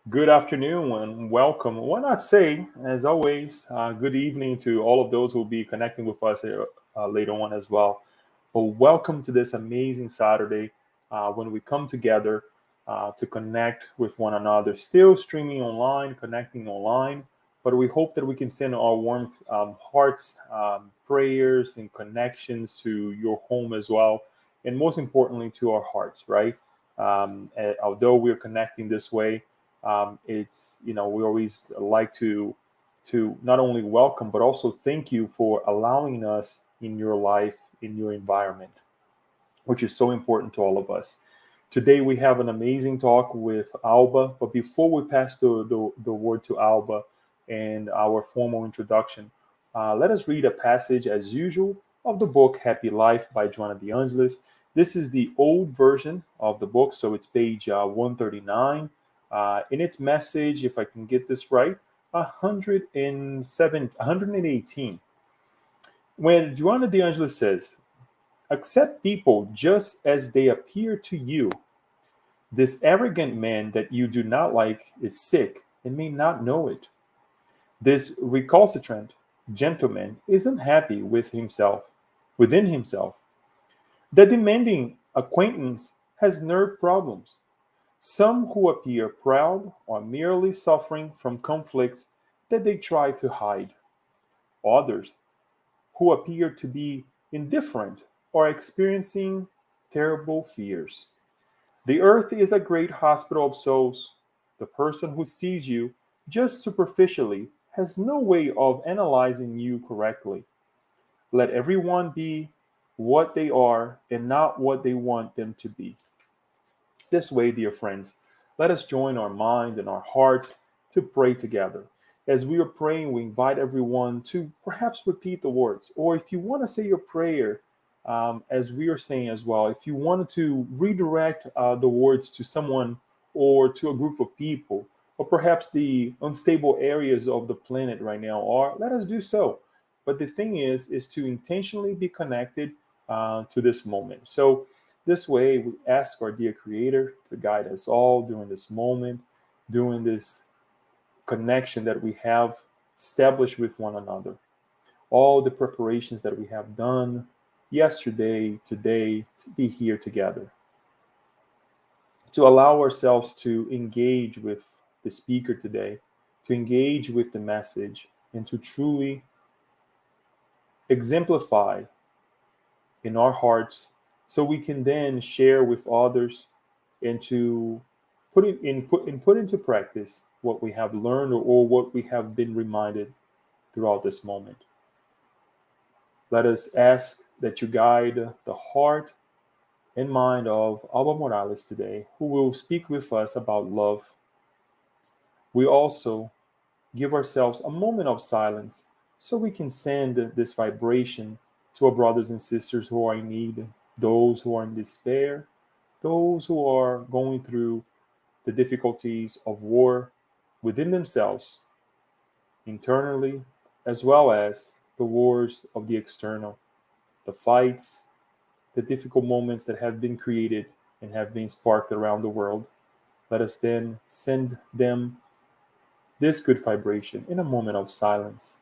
Good afternoon and welcome. Why not say, as always, good evening to all of those who will be connecting with us later on as well. But welcome to this amazing Saturday when we come together to connect with one another. Still streaming online, connecting online, but we hope that we can send our warm hearts, prayers, and connections to your home as well. And most importantly, to our hearts, right? Although we're connecting this way, it's we always like to not only welcome but also thank you for allowing us in your life, in your environment, which is so important to all of us. Today we have an amazing talk with Alba, but before we pass the word to Alba and our formal introduction, let us read a passage as usual of the book Happy Life by Joanna de Angelis. This is the old version of the book, so it's page 139. In its message, if I can get this right, 118. When Joanna de Angelis says, accept people just as they appear to you. This arrogant man that you do not like is sick and may not know it. This recalcitrant gentleman is unhappy with himself, within himself. The demanding acquaintance has nerve problems. Some who appear proud are merely suffering from conflicts that they try to hide. Others, who appear to be indifferent, are experiencing terrible fears. The earth is a great hospital of souls. The person who sees you just superficially has no way of analyzing you correctly. Let everyone be what they are and not what they want them to be. This way, dear friends, let us join our minds and our hearts to pray together. As we are praying, we invite everyone to perhaps repeat the words, or if you want to say your prayer, as we are saying as well, if you wanted to redirect the words to someone or to a group of people, or perhaps the unstable areas of the planet right now are, let us do so. But the thing is to intentionally be connected to this moment. So this way, we ask our dear Creator to guide us all during this moment, during this connection that we have established with one another. All the preparations that we have done yesterday, today, to be here together, to allow ourselves to engage with the speaker today, to engage with the message, and to truly exemplify in our hearts so we can then share with others and to put into practice what we have learned or what we have been reminded throughout this moment. Let us ask that you guide the heart and mind of Alba Morales today, who will speak with us about love. We also give ourselves a moment of silence so we can send this vibration to our brothers and sisters who are in need, those who are in despair, those who are going through the difficulties of war within themselves, internally, as well as the wars of the external, the fights, the difficult moments that have been created and have been sparked around the world. Let us then send them this good vibration in a moment of silence.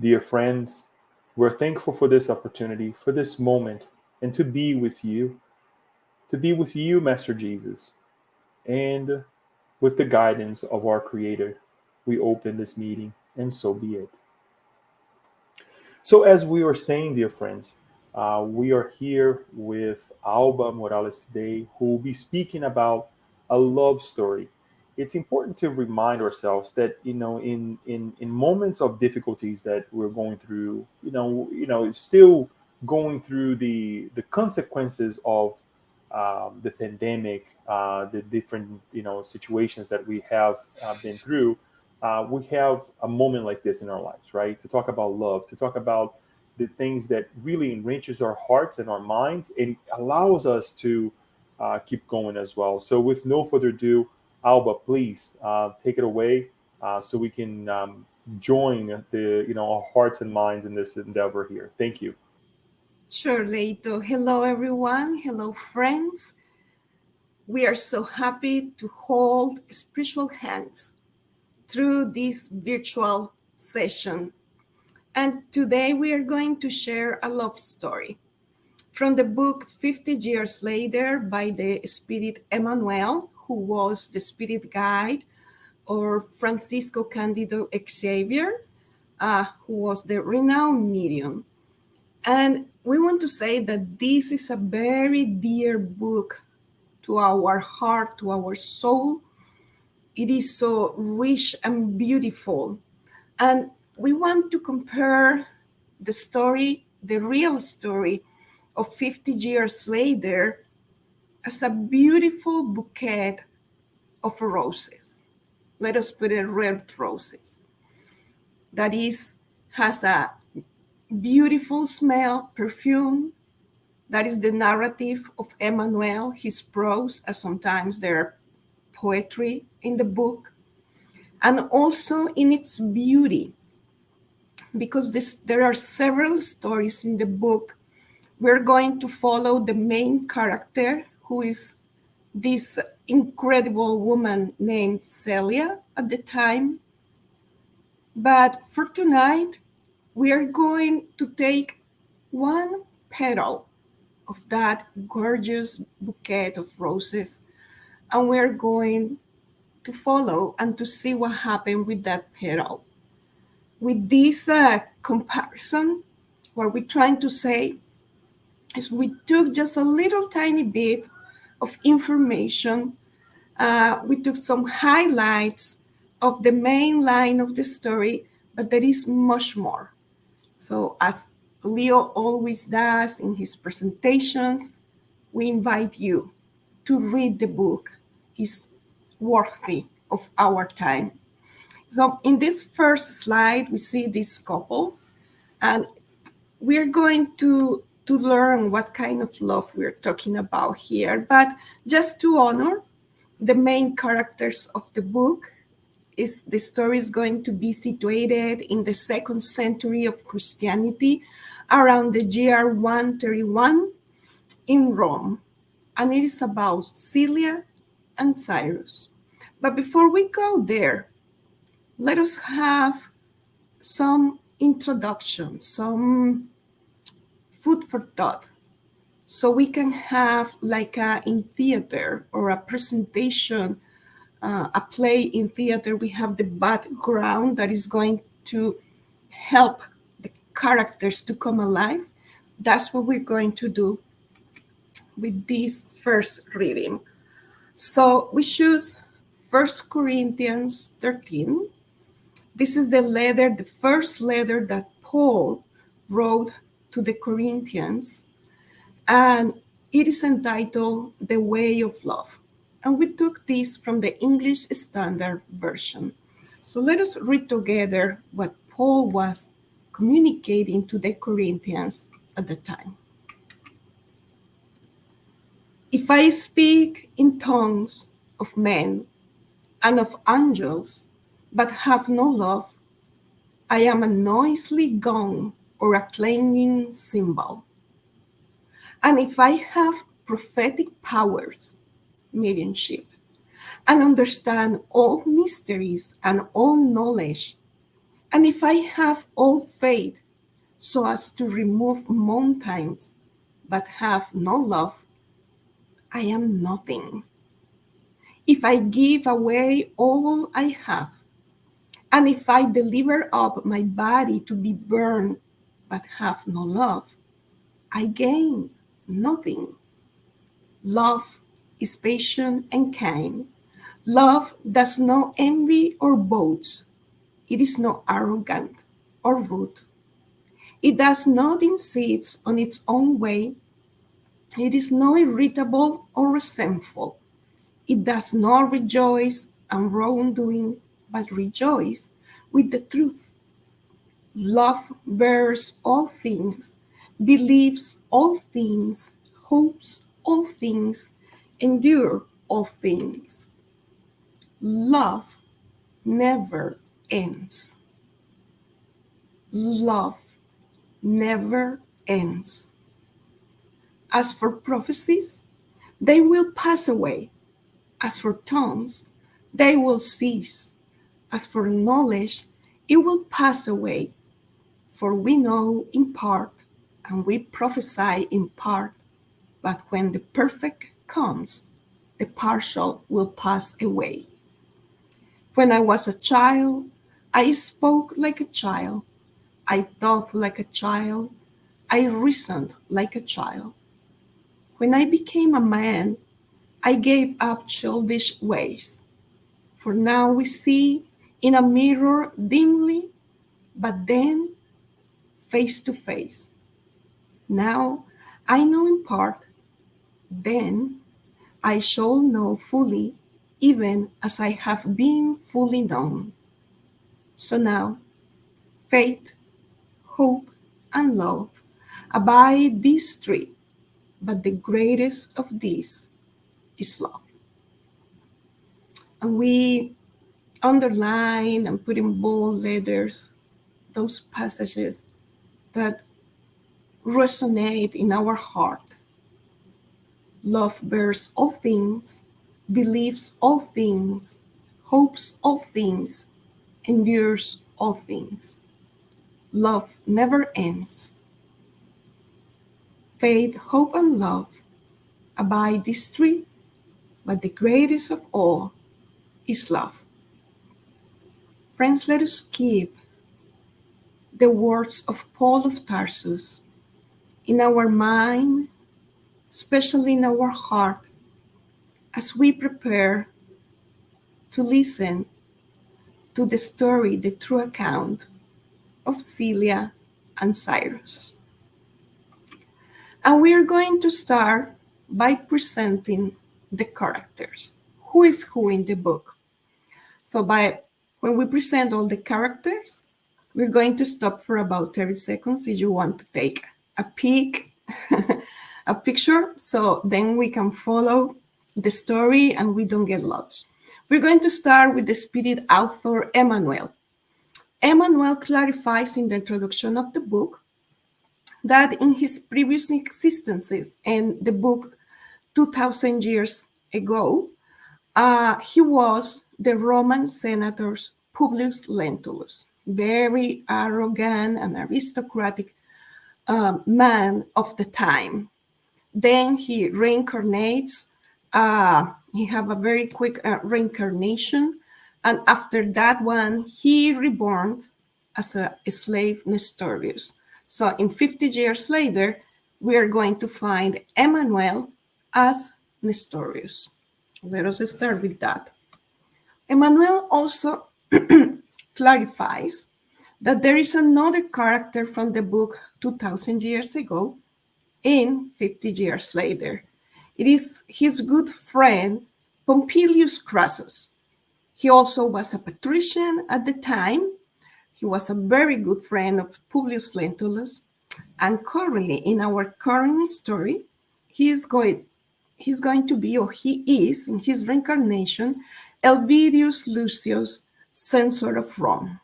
Dear friends, we're thankful for this opportunity, for this moment, and to be with you, Master Jesus, and with the guidance of our Creator. We open this meeting, and so be it. So, as we were saying, dear friends, we are here with Alba Morales today, who will be speaking about a love story. It's important to remind ourselves that in moments of difficulties that we're going through, still going through the consequences of the pandemic, the different situations that we have been through. we have a moment like this in our lives, right? To talk about love, to talk about the things that really enriches our hearts and our minds and allows us to keep going as well. So, with no further ado, Alba, please take it away so we can join the our hearts and minds in this endeavor here. Thank you. Sure, Leito. Hello, everyone. Hello, friends. We are so happy to hold spiritual hands through this virtual session. And today we are going to share a love story from the book 50 Years Later by the spirit Emmanuel, who was the spirit guide, or Francisco Candido Xavier, who was the renowned medium. And we want to say that this is a very dear book to our heart, to our soul. It is so rich and beautiful. And we want to compare the story, the real story of 50 years later, as a beautiful bouquet of roses. Let us put it red roses. That is, has a beautiful smell, perfume. That is the narrative of Emmanuel, his prose, as sometimes there are poetry in the book, and also in its beauty, because there are several stories in the book. We're going to follow the main character, who is this incredible woman named Celia at the time. But for tonight, we are going to take one petal of that gorgeous bouquet of roses, and we're going to follow and to see what happened with that petal. With this comparison, what we're trying to say is we took just a little tiny bit of information. We took some highlights of the main line of the story, but there is much more. So, as Leo always does in his presentations, we invite you to read the book. It's worthy of our time. So, in this first slide, we see this couple, and we're going to learn what kind of love we're talking about here. But just to honor the main characters of the book, is the story is going to be situated in the 2nd century of Christianity, around the year 131 in Rome. And it is about Celia and Cyrus. But before we go there, let us have some introduction, some food for thought, so we can have like in theater or a presentation, a play in theater. We have the background that is going to help the characters to come alive. That's what we're going to do with this first reading. So we choose 1 Corinthians 13. This is the letter, the first letter that Paul wrote to the Corinthians, and it is entitled The Way of Love. And we took this from the English Standard Version. So let us read together what Paul was communicating to the Corinthians at the time. If I speak in tongues of men and of angels, but have no love, I am a noisy gong or a clanging cymbal. And if I have prophetic powers, mediumship, and understand all mysteries and all knowledge, and if I have all faith so as to remove mountains, but have no love, I am nothing. If I give away all I have, and if I deliver up my body to be burned, but have no love, I gain nothing. Love is patient and kind. Love does not envy or boast. It is not arrogant or rude. It does not insist on its own way. It is not irritable or resentful. It does not rejoice in wrongdoing, but rejoice with the truth. Love bears all things, believes all things, hopes all things, endure all things. Love never ends. Love never ends. As for prophecies, they will pass away. As for tongues, they will cease. As for knowledge, it will pass away. For we know in part, and we prophesy in part, but when the perfect comes, the partial will pass away. When I was a child, I spoke like a child, I thought like a child, I reasoned like a child. When I became a man, I gave up childish ways. For now we see in a mirror dimly, but then face to face. Now I know in part, then I shall know fully, even as I have been fully known. So now, faith, hope, and love abide these three, but the greatest of these is love. And we underline and put in bold letters those passages that resonate in our heart. Love bears all things, believes all things, hopes all things, endures all things. Love never ends. Faith, hope, and love abide these three, but the greatest of all is love. Friends, let us keep the words of Paul of Tarsus in our mind, especially in our heart, as we prepare to listen to the story, the true account of Celia and Cyrus. And we are going to start by presenting the characters. Who is who in the book? So when we present all the characters, we're going to stop for about 30 seconds if you want to take a peek, a picture, so then we can follow the story and we don't get lost. We're going to start with the spirit author, Emmanuel. Emmanuel clarifies in the introduction of the book that in his previous existences and the book 2000 years ago, he was the Roman senator Publius Lentulus, very arrogant and aristocratic man of the time. Then he reincarnates. He have a very quick reincarnation, and after that one, he reborn as a slave Nestorious. So in 50 years later, we are going to find Emmanuel as Nestorious. Let us start with that. Emmanuel also clarifies that there is another character from the book 2000 years ago in 50 years later. It is his good friend Pompilius Crassus. He also was a patrician at the time. He was a very good friend of Publius Lentulus. And currently, in our current story, he's going to be, or he is, in his reincarnation, Elvidius Lucius, censor of Rome.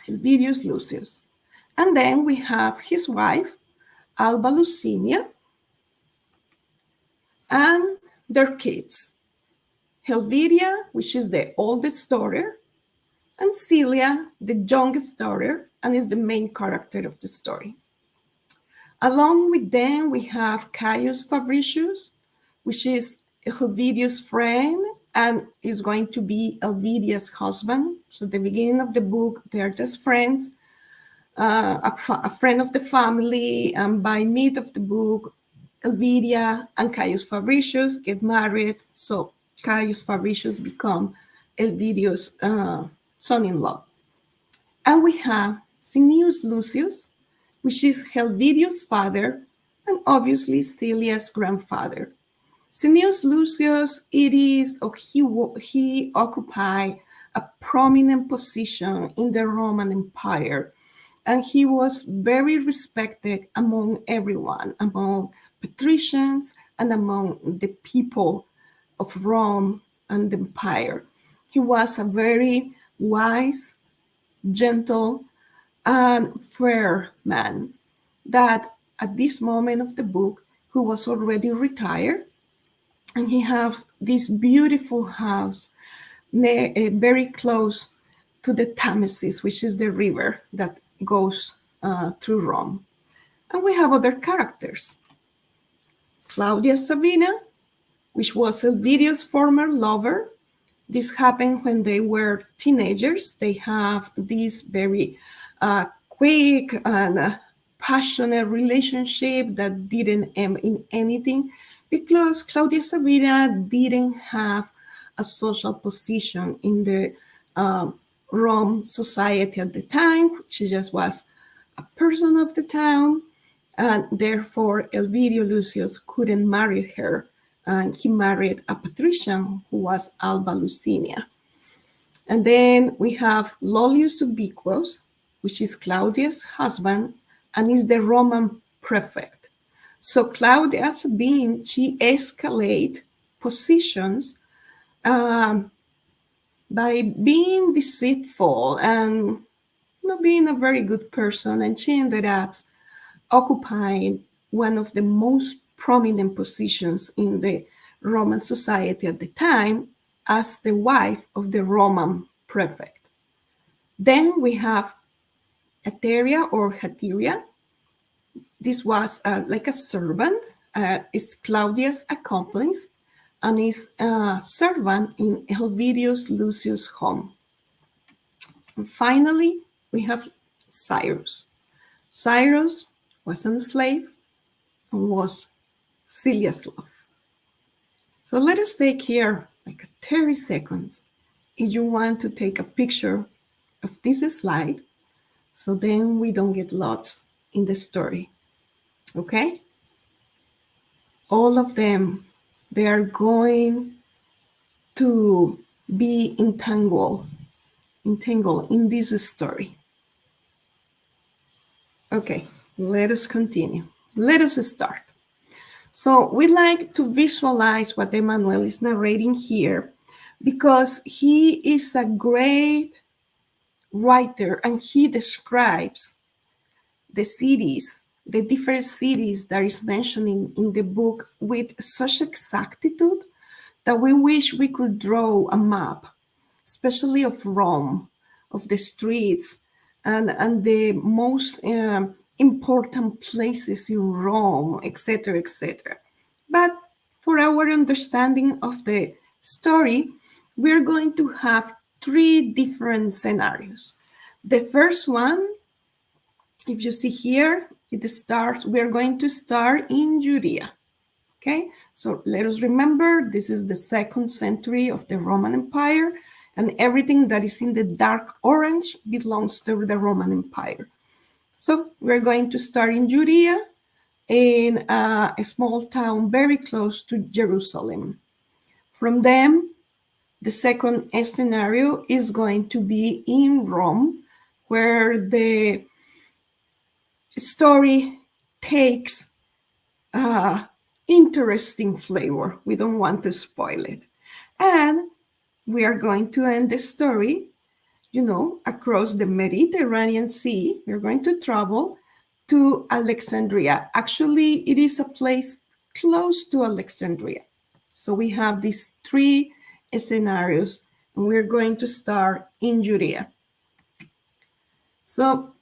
Elvidius Lucius. And then we have his wife, Alba Lucinia, and their kids, Helvidia, which is the oldest daughter, and Celia, the youngest daughter, and is the main character of the story. Along with them, we have Caius Fabricius, which is Helvidius' friend and is going to be Elvidia's husband. So at the beginning of the book, they're just friends, a friend of the family, and by mid of the book, Elvidia and Caius Fabricius get married. So Caius Fabricius become Elvidius' son-in-law. And we have Cneius Lucius, which is Helvidius' father, and obviously Celia's grandfather. Cneius Lucius, he occupied a prominent position in the Roman Empire. And he was very respected among everyone, among patricians and among the people of Rome and the empire. He was a very wise, gentle, and fair man that at this moment of the book, who was already retired, and he has this beautiful house very close to the Thamesis, which is the river that goes through Rome. And we have other characters. Claudia Sabina, which was Elvidio's former lover. This happened when they were teenagers. They have this very quick and passionate relationship that didn't end in anything because Claudia Sabina didn't have a social position in the Rome society at the time. She just was a person of the town, and therefore Elvidio Lucius couldn't marry her, and he married a patrician who was Alba Lucinia. And then we have Lollius Ubiquus, which is Claudia's husband and is the Roman prefect. So Claudia's being, she escalate positions by being deceitful and not being a very good person, and she ended up occupying one of the most prominent positions in the Roman society at the time as the wife of the Roman prefect. Then we have Ateria or Hateria. This was like a servant, is Claudia's accomplice, and is a servant in Helvidius Lucius' home. And finally, we have Cyrus. Cyrus was a slave and was Celia's love. So let us take here like 30 seconds if you want to take a picture of this slide, so then we don't get lost in the story. Okay? All of them, they are going to be entangled in this story. Okay, let us continue. Let us start. So we like to visualize what Emmanuel is narrating here because he is a great writer and he describes the cities, the different cities that is mentioned in the book with such exactitude that we wish we could draw a map, especially of Rome, of the streets, and the most important places in Rome, etc., etc. But for our understanding of the story, we're going to have 3 different scenarios. The first one, if you see here, we're going to start in Judea. Okay, so let us remember, this is the 2nd century of the Roman Empire, and everything that is in the dark orange belongs to the Roman Empire. So we're going to start in Judea, in a small town very close to Jerusalem. From them, the second scenario is going to be in Rome, where the story takes interesting flavor. We don't want to spoil it. And we are going to end the story, across the Mediterranean Sea. We're going to travel to Alexandria. Actually, it is a place close to Alexandria. So we have these 3 scenarios, and we're going to start in Judea. So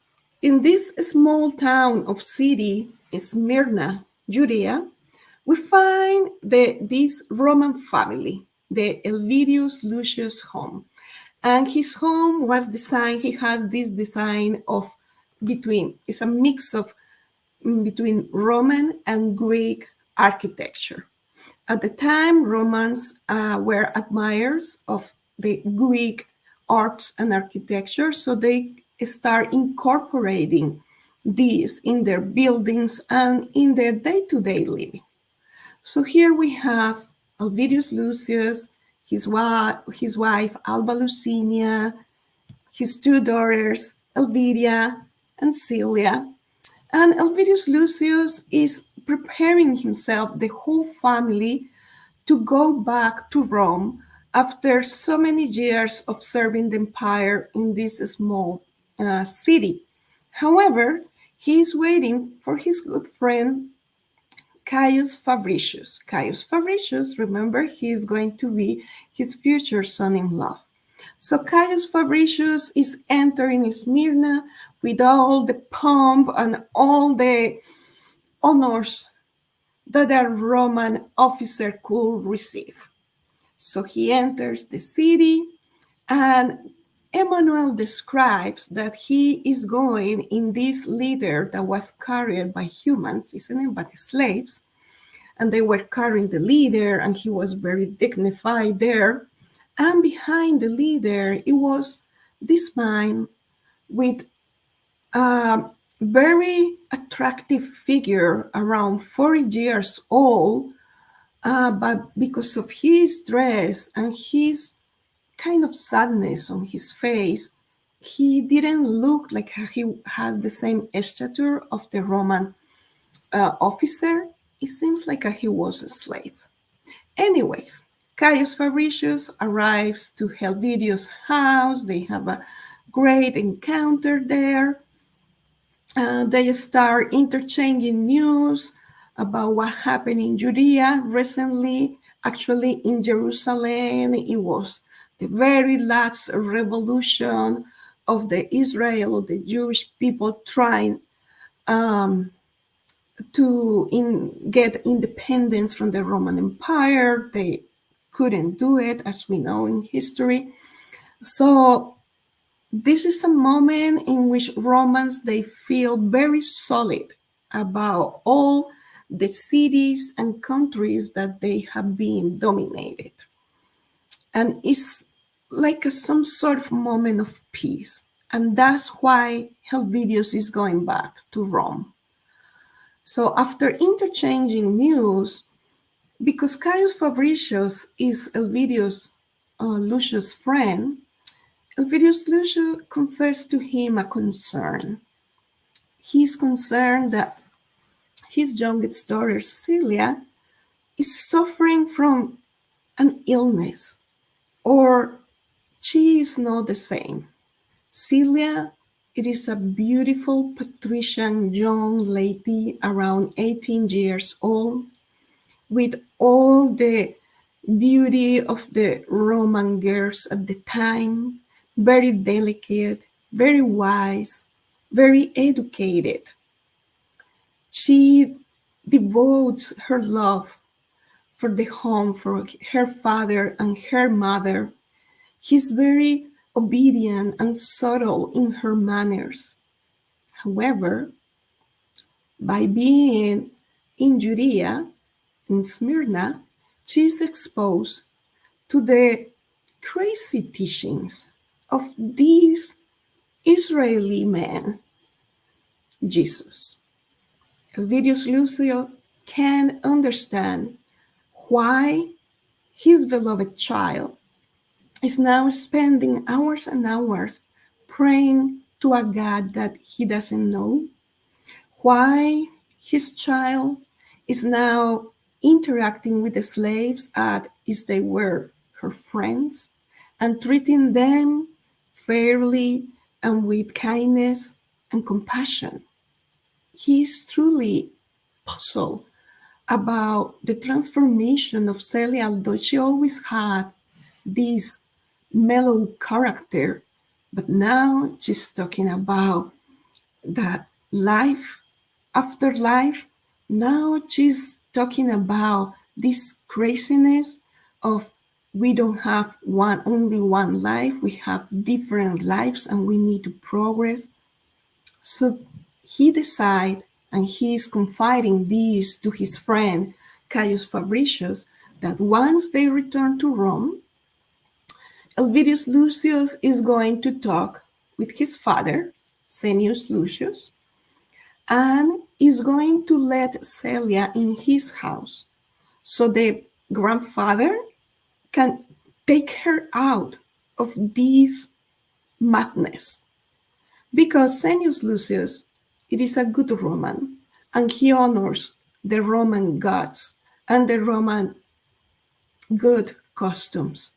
in this small town of city, Smyrna, Judea, we find this Roman family, the Elvidius Lucius home. And his home was designed, he has this design of it's a mix of between Roman and Greek architecture. At the time, Romans were admirers of the Greek arts and architecture, so they start incorporating these in their buildings and in their day-to-day living. So here we have Elvidius Lucius. his wife Alba Lucinia, his two daughters Elvidia and Celia. And Elvidius Lucius is preparing himself, the whole family, to go back to Rome after so many years of serving the empire in this small city. However, he is waiting for his good friend Caius Fabricius. Caius Fabricius, remember, he is going to be his future son-in-law. So Caius Fabricius is entering Smyrna with all the pomp and all the honors that a Roman officer could receive. So he enters the city, and Emmanuel describes that he is going in this litter that was carried by humans, isn't it? But slaves, and they were carrying the leader, and he was very dignified there. And behind the leader, it was this man with a very attractive figure, around 40 years old, but because of his dress and his kind of sadness on his face, he didn't look like he has the same stature of the Roman officer. It seems like he was a slave. Anyways, Caius Fabricius arrives to Helvidius' house. They have a great encounter there. They start interchanging news about what happened in Judea recently. Actually, in Jerusalem, it was the very last revolution of the Israel, the Jewish people trying to get independence from the Roman Empire. They couldn't do it, as we know in history. So this is a moment in which Romans, they feel very solid about all the cities and countries that they have been dominated. And it's like some sort of moment of peace. And that's why Helvidius is going back to Rome. So after interchanging news, because Caius Fabricius is Elvidius Lucius' friend, Elvidius Lucius confessed to him a concern. He's concerned that his youngest daughter, Celia, is suffering from an illness, or she is not the same. Celia, it is a beautiful patrician young lady around 18 years old, with all the beauty of the Roman girls at the time, very delicate, very wise, very educated. She devotes her love for the home, for her father and her mother. She's very obedient and subtle in her manners. However, by being in Judea, in Smyrna, she is exposed to the crazy teachings of this Israeli man, Jesus. Elvidius Lucius can understand why his beloved child is now spending hours and hours praying to a God that he doesn't know, why his child is now interacting with the slaves as if they were her friends and treating them fairly and with kindness and compassion. He is truly puzzled about the transformation of Celia, although she always had this mellow character, but now she's talking about that life after life. Now she's talking about this craziness of we don't have only one life, we have different lives and we need to progress. So he decides, and he is confiding this to his friend Caius Fabricius, that once they return to Rome, Elvidius Lucius is going to talk with his father, Cneius Lucius, and is going to let Celia in his house so the grandfather can take her out of this madness. Because Sennius Lucius, it is a good Roman, and he honors the Roman gods and the Roman good customs.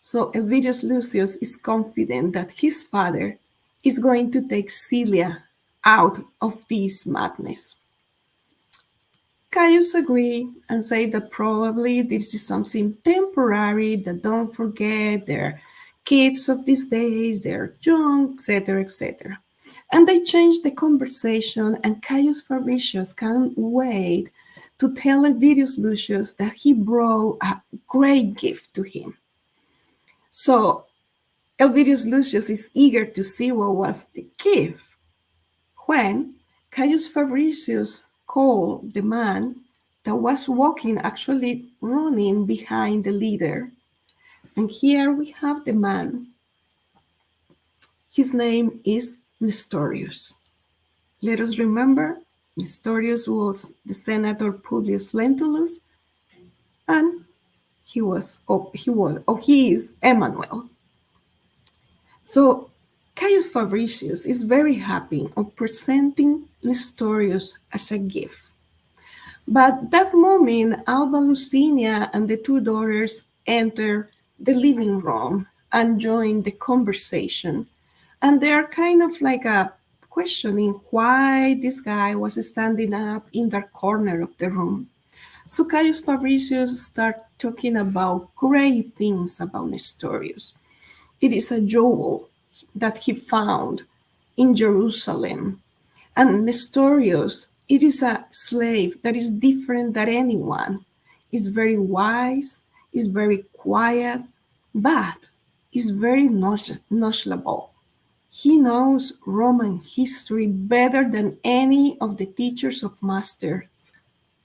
So Elvidius Lucius is confident that his father is going to take Celia out of this madness. Caius agree and say that probably this is something temporary, that don't forget they're kids of these days, they're young, etc., etc. And they change the conversation, and Caius Fabricius can't wait to tell Elvidius Lucius that he brought a great gift to him. So Elvidius Lucius is eager to see what was the gift. When Caius Fabricius called the man that was walking, actually running behind the leader. And here we have the man. His name is Nestorious. Let us remember, Nestorious was the Senator Publius Lentulus, and he is Emmanuel. So Caius Fabricius is very happy on presenting Nestorius as a gift. But that moment, Alba Lucinia and the two daughters enter the living room and join the conversation. And they're kind of like questioning why this guy was standing up in that corner of the room. So Caius Fabricius starts talking about great things about Nestorius. It is a jewel that he found in Jerusalem. And Nestorius, it is a slave that is different than anyone. Is very wise, is very quiet, but is very knowledgeable. He knows Roman history better than any of the teachers of masters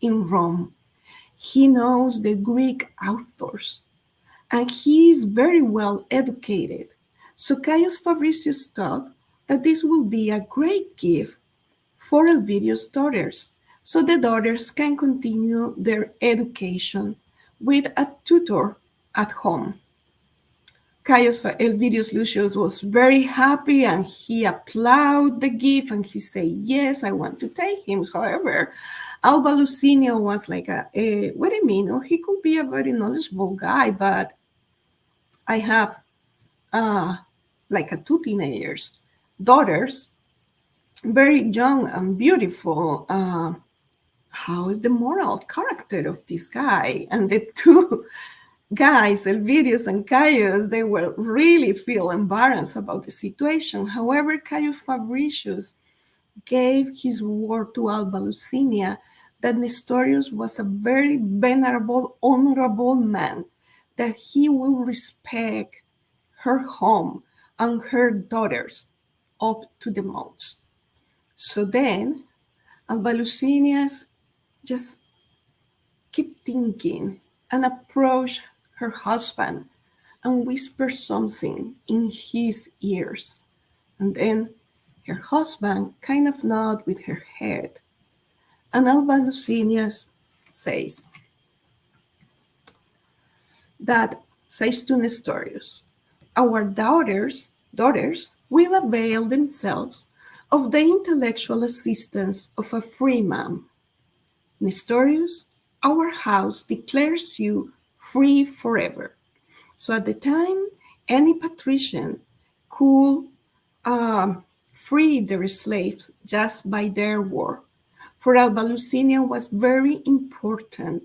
in Rome. He knows the Greek authors, and he is very well educated. So Caius Fabricius thought that this will be a great gift for Elvidius' daughters, so the daughters can continue their education with a tutor at home. Caius Elvidius Lucius was very happy, and he applauded the gift, and he said, yes, I want to take him. However, Alba Lucinia was like, what do you mean? Oh, he could be a very knowledgeable guy, but I have like two teenagers, daughters, very young and beautiful. How is the moral character of this guy? And the two guys, Elvidius and Caius, they were really feel embarrassed about the situation. However, Caius Fabricius gave his word to Alba Lucinia that Nestorius was a very venerable, honorable man, that he will respect her home and her daughters up to the most. So then, Alba Lucinias just keep thinking and approach her husband and whisper something in his ears. And then her husband kind of nod with her head. And Alba Lucinias says to Nestorius, our daughters will avail themselves of the intellectual assistance of a free man. Nestorius, our house declares you free forever. So at the time, any patrician could free their slaves just by their word. For Alba Lucinia was very important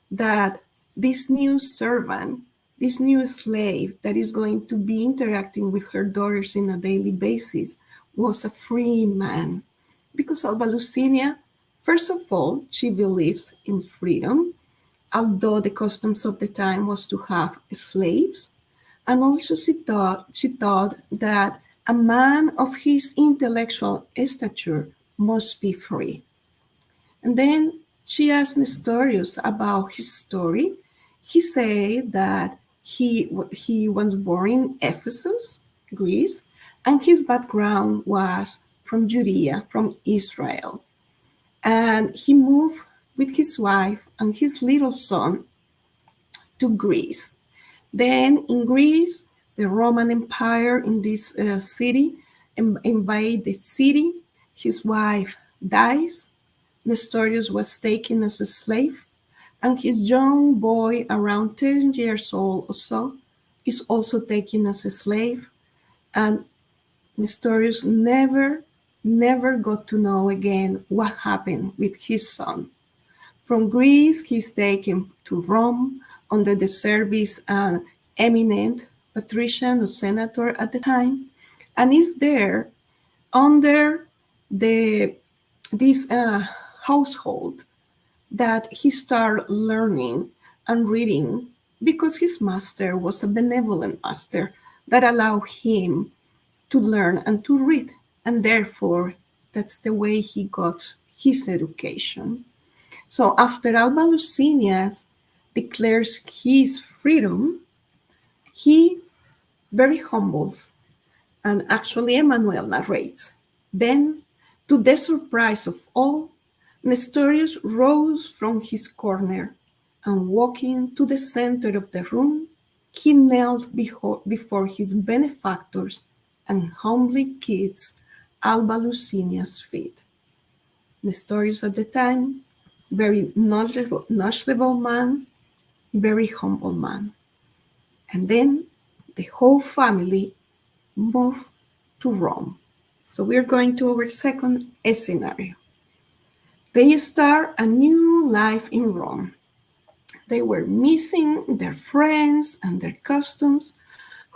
that this new servant, this new slave that is going to be interacting with her daughters on a daily basis, was a free man. Because Alba Lucinia, first of all, she believes in freedom, although the customs of the time was to have slaves. And also she thought that a man of his intellectual stature must be free. And then she asked Nestorius about his story. He said that he was born in Ephesus, Greece, and his background was from Judea, from Israel. And he moved with his wife and his little son to Greece. Then in Greece, the Roman Empire in this city invade the city. His wife dies. Nestorious was taken as a slave, and his young boy, around 10 years old or so, is also taken as a slave. And Nestorius never got to know again what happened with his son. From Greece, he's taken to Rome under the service an eminent patrician or senator at the time, and is there under the this household that he started learning and reading because his master was a benevolent master that allowed him to learn and to read, and therefore that's the way he got his education. So after Alba Lucinius declares his freedom, he very humbles, and actually Emmanuel narrates. Then, to the surprise of all, Nestorius rose from his corner and walking to the center of the room, he knelt before his benefactors and humbly kissed Alba Lucinia's feet. Nestorius at the time, very knowledgeable man, very humble man. And then the whole family moved to Rome. So we're going to our second scenario. They start a new life in Rome. They were missing their friends and their customs.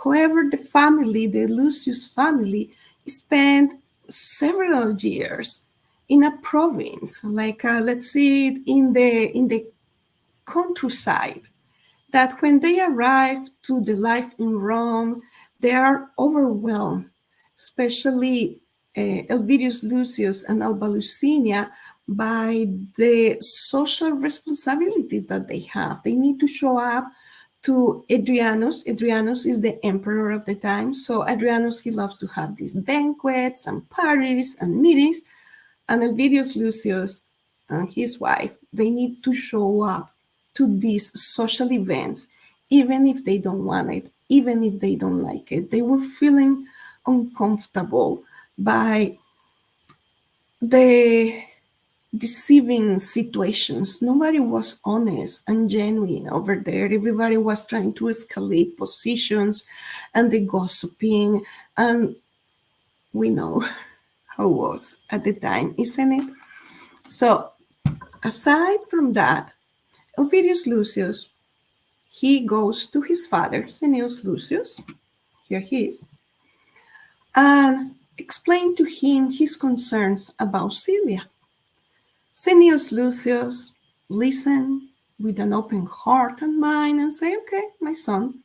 However, the family, the Lucius family, spent several years in a province, like let's see it in the countryside, that when they arrive to the life in Rome, they are overwhelmed, especially Elvidius Lucius and Alba Lucinia, by the social responsibilities that they have. They need to show up to Adrianus. Adrianus is the emperor of the time. So Adrianus, he loves to have these banquets and parties and meetings. And Elvidius Lucius and his wife, they need to show up to these social events, even if they don't want it, even if they don't like it. They were feeling uncomfortable by the deceiving situations. Nobody was honest and genuine over there. Everybody was trying to escalate positions and the gossiping. And we know how it was at the time, isn't it? So aside from that, Elvidius Lucius, he goes to his father, Cneius Lucius, here he is, and explain to him his concerns about Cilia. Cneius Lucius listened with an open heart and mind and say, okay, my son,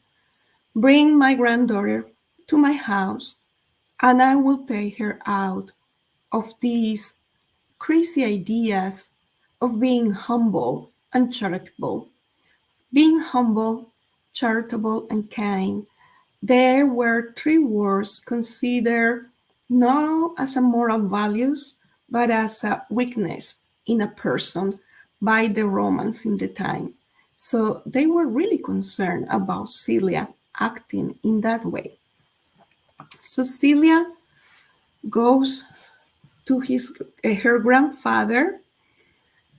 bring my granddaughter to my house and I will take her out of these crazy ideas of being humble and charitable. Being humble, charitable, and kind, there were three words considered not as a moral values, but as a weakness in a person by the Romans in the time. So they were really concerned about Cilia acting in that way. So Cilia goes to her grandfather,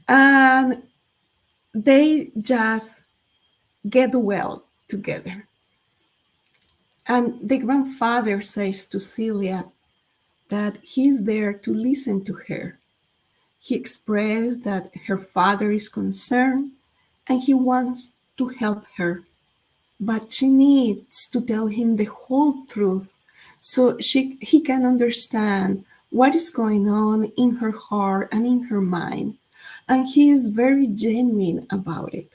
and they just get well together. And the grandfather says to Cilia that he's there to listen to her. He expressed that her father is concerned and he wants to help her, but she needs to tell him the whole truth so he can understand what is going on in her heart and in her mind. And he is very genuine about it.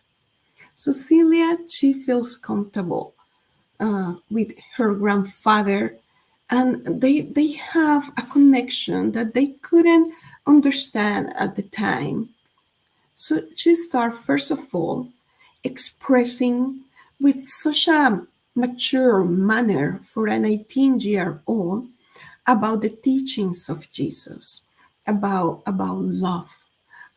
So Cilia, she feels comfortable with her grandfather, and they have a connection that they couldn't understand at the time. So she starts, first of all, expressing with such a mature manner for an 18-year-old about the teachings of Jesus, about love,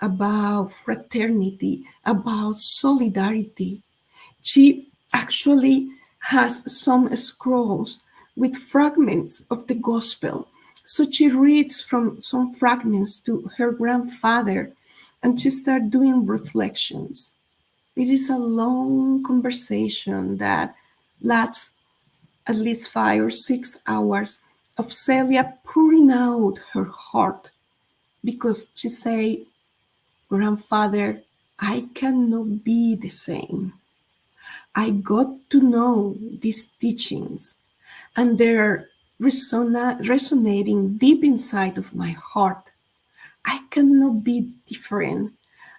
about fraternity, about solidarity. She actually has some scrolls with fragments of the gospel. So she reads from some fragments to her grandfather and she starts doing reflections. It is a long conversation that lasts at least 5 or 6 hours of Celia pouring out her heart because she say, "Grandfather, I cannot be the same. I got to know these teachings and they're resonating deep inside of my heart. I cannot be different.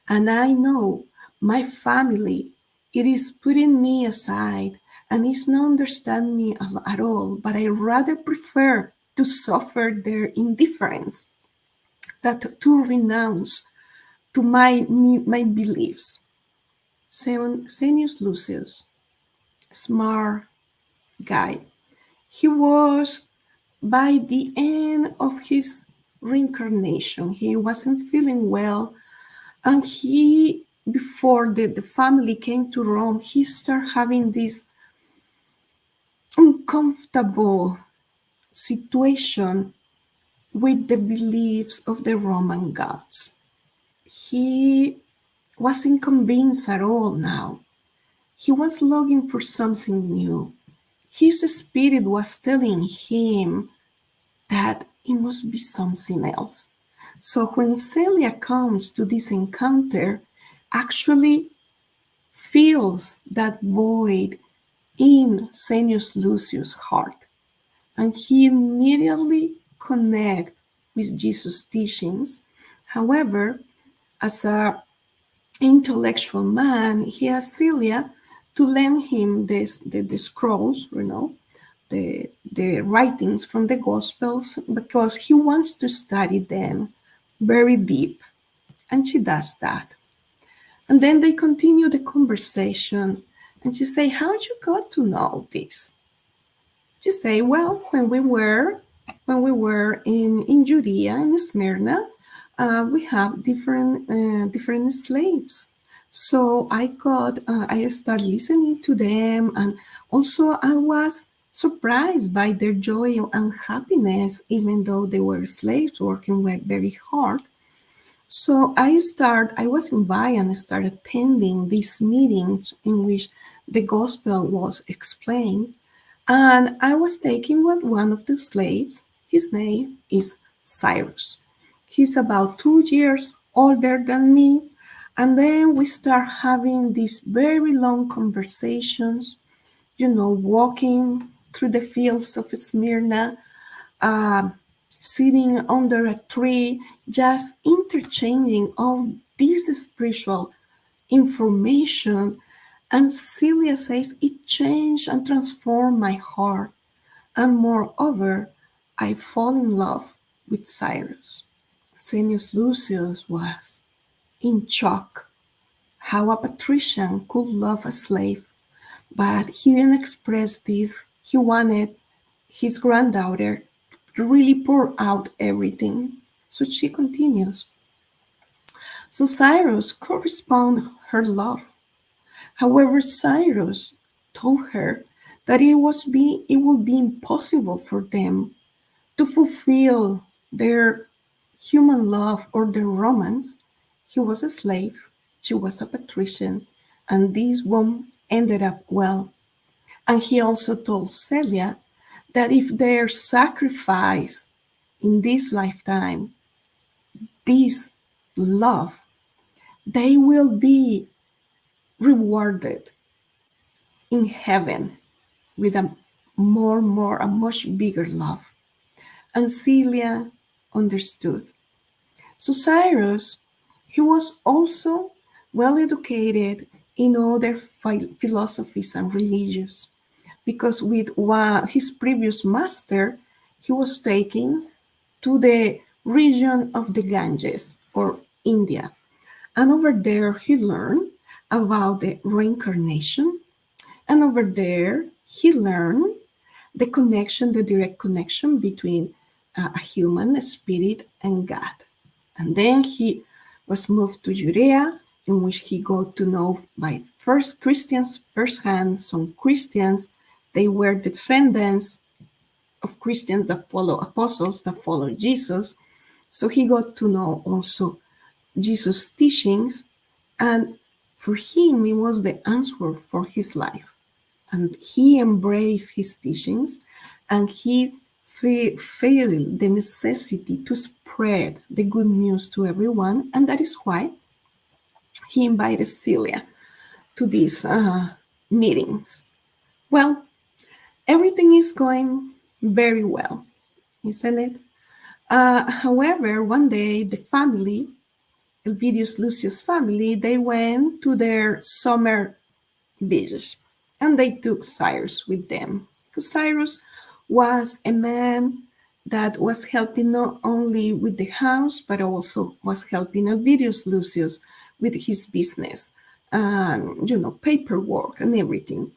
And I know my family, it is putting me aside and is not understand me at all, but I rather prefer to suffer their indifference than to renounce to my beliefs." Senius Lucius, smart guy. He was by the end of his reincarnation, he wasn't feeling well, and he before the family came to Rome, he started having this uncomfortable situation with the beliefs of the Roman gods. He wasn't convinced at all now. He was longing for something new. His spirit was telling him that it must be something else. So when Celia comes to this encounter, actually feels that void in Senius Lucius' heart. And he immediately connects with Jesus' teachings. However, as an intellectual man, he asked Celia to lend him the scrolls, the writings from the Gospels, because he wants to study them very deep. And she does that. And then they continue the conversation. And she say, "How you got to know this?" She say, "Well, when we were in Judea, in Smyrna, we have different slaves. So I started listening to them, and also I was surprised by their joy and happiness, even though they were slaves working very hard. So I was invited and started attending these meetings in which the gospel was explained. And I was taking with one of the slaves. His name is Cyrus. He's about 2 years older than me. And then we start having these very long conversations, walking through the fields of Smyrna, uh, sitting under a tree, just interchanging all this spiritual information. And Celia says it changed and transformed my heart. And moreover, I fall in love with Cyrus. Senius Lucius was in shock how a patrician could love a slave, but he didn't express this. He wanted his granddaughter to really pour out everything. So she continues. So Cyrus corresponded her love. However, Cyrus told her that it would be impossible for them to fulfill their human love or their romance. He was a slave, she was a patrician, and this one ended up well. And he also told Celia that if their sacrifice in this lifetime, this love, they will be rewarded in heaven with a much bigger love. And Celia understood. So Cyrus, he was also well educated in other philosophies and religions, because with his previous master, he was taken to the region of the Ganges or India. And over there, he learned about the reincarnation. And over there, he learned the direct connection between a human spirit and God. And then he was moved to Judea, in which he got to know by first Christians firsthand, some Christians, They were descendants of Christians that follow apostles, that follow Jesus. So he got to know also Jesus' teachings, and for him, it was the answer for his life. And he embraced his teachings, and he felt the necessity to spread the good news to everyone, and that is why he invited Celia to these meetings. Well, everything is going very well, isn't it? However, one day the family, Elvidius Lucius family, they went to their summer visit and they took Cyrus with them. Because Cyrus was a man that was helping not only with the house, but also was helping Elvidius Lucius with his business, paperwork and everything.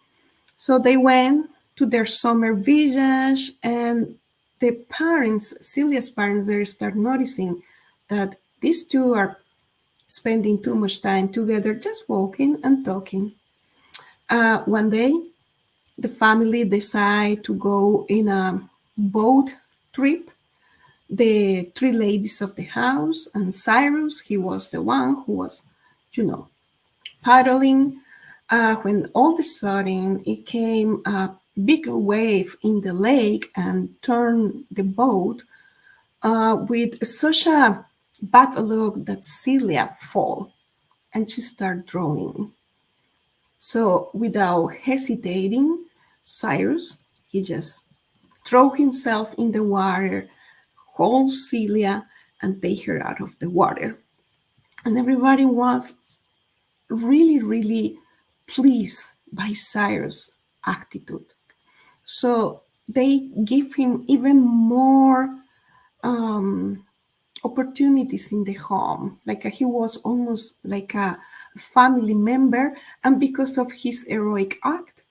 So they went to their summer visit, and the parents, Celia's parents, they start noticing that these two are spending too much time together, just walking and talking. One day, the family decide to go in a boat trip. The three ladies of the house and Cyrus, he was the one who was, paddling. When all of a sudden it came a big wave in the lake and turned the boat with such a bad luck that Celia fall and she started drowning. So without hesitating, Cyrus, he just throw himself in the water, hold Celia, and take her out of the water. And everybody was really, really pleased by Cyrus' attitude. So they give him even more opportunities in the home. Like he was almost like a family member. And because of his heroic act,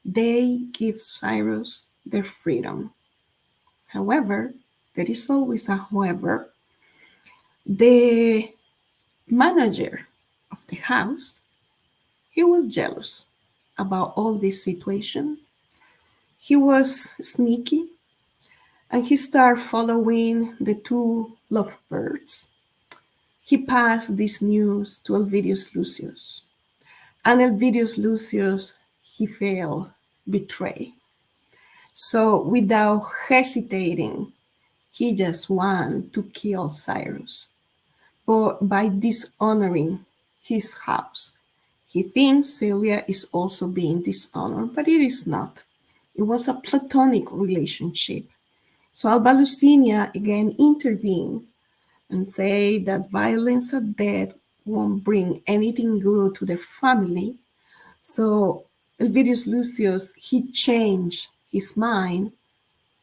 they give Cyrus their freedom. However, there is always a however. The manager of the house, he was jealous about all this situation. He was sneaky and he started following the two lovebirds. He passed this news to Elvidius Lucius. And Elvidius Lucius, he felt betrayed. So without hesitating, he just wanted to kill Cyrus. But by dishonoring his house, he thinks Celia is also being dishonored, but it is not. It was a platonic relationship. So Alba Lucinia again intervened and say that violence and death won't bring anything good to their family. So Elvidius Lucius, he changed his mind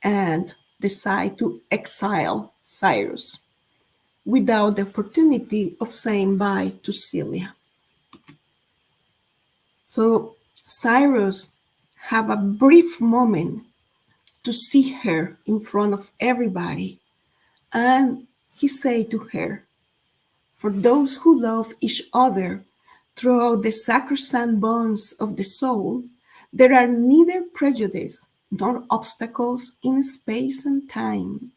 and decided to exile Cyrus without the opportunity of saying bye to Celia. So Cyrus have a brief moment to see her in front of everybody, and he said to her, "For those who love each other throughout the sacrosanct bonds of the soul, there are neither prejudice nor obstacles in space and time."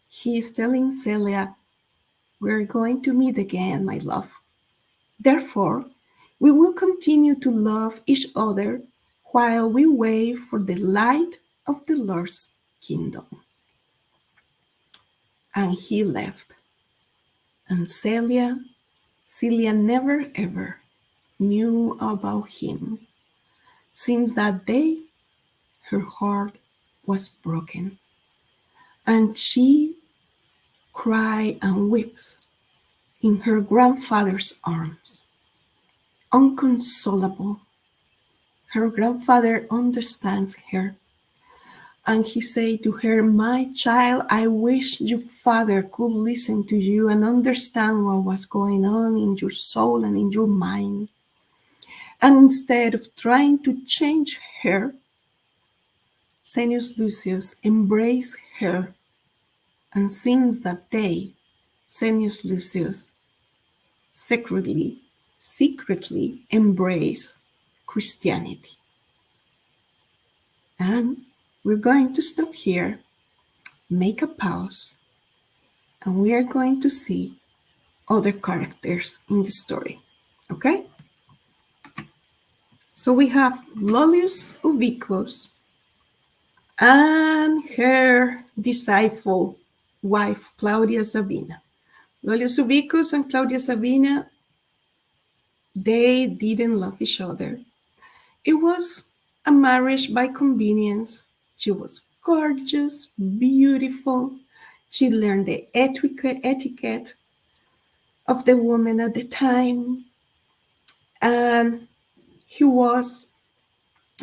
He is telling Celia, "We're going to meet again, my love. Therefore, we will continue to love each other while we wait for the light of the Lord's kingdom." And he left. And Celia never ever knew about him. Since that day, her heart was broken. And she cried and weeps in her grandfather's arms. Unconsolable, her grandfather understands her. And he said to her, "My child, I wish your father could listen to you and understand what was going on in your soul and in your mind. And instead of trying to change her, Sennius Lucius embraced her. And since that day, Sennius Lucius secretly embraced Christianity." And we're going to stop here, make a pause, and we are going to see other characters in the story. Okay? So we have Lollius Ubicus and her disciple wife, Claudia Sabina. Lollius Ubicus and Claudia Sabina, they didn't love each other. It was a marriage by convenience. She was gorgeous, beautiful. She learned the etiquette of the woman at the time, and he was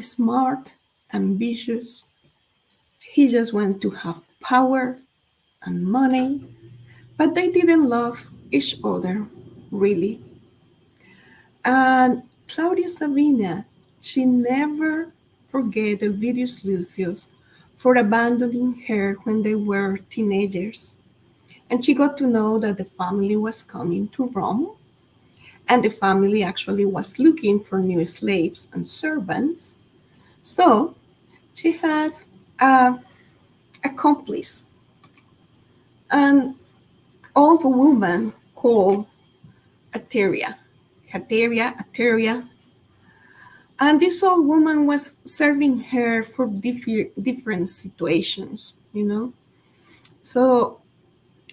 smart, ambitious. He just wanted to have power and money, but they didn't love each other, really. And Claudia Sabina, she never forget Elvidius Lucius for abandoning her when they were teenagers. And she got to know that the family was coming to Rome, and the family actually was looking for new slaves and servants. So she has a accomplice, an old woman called Ateria. And this old woman was serving her for different situations, you know. So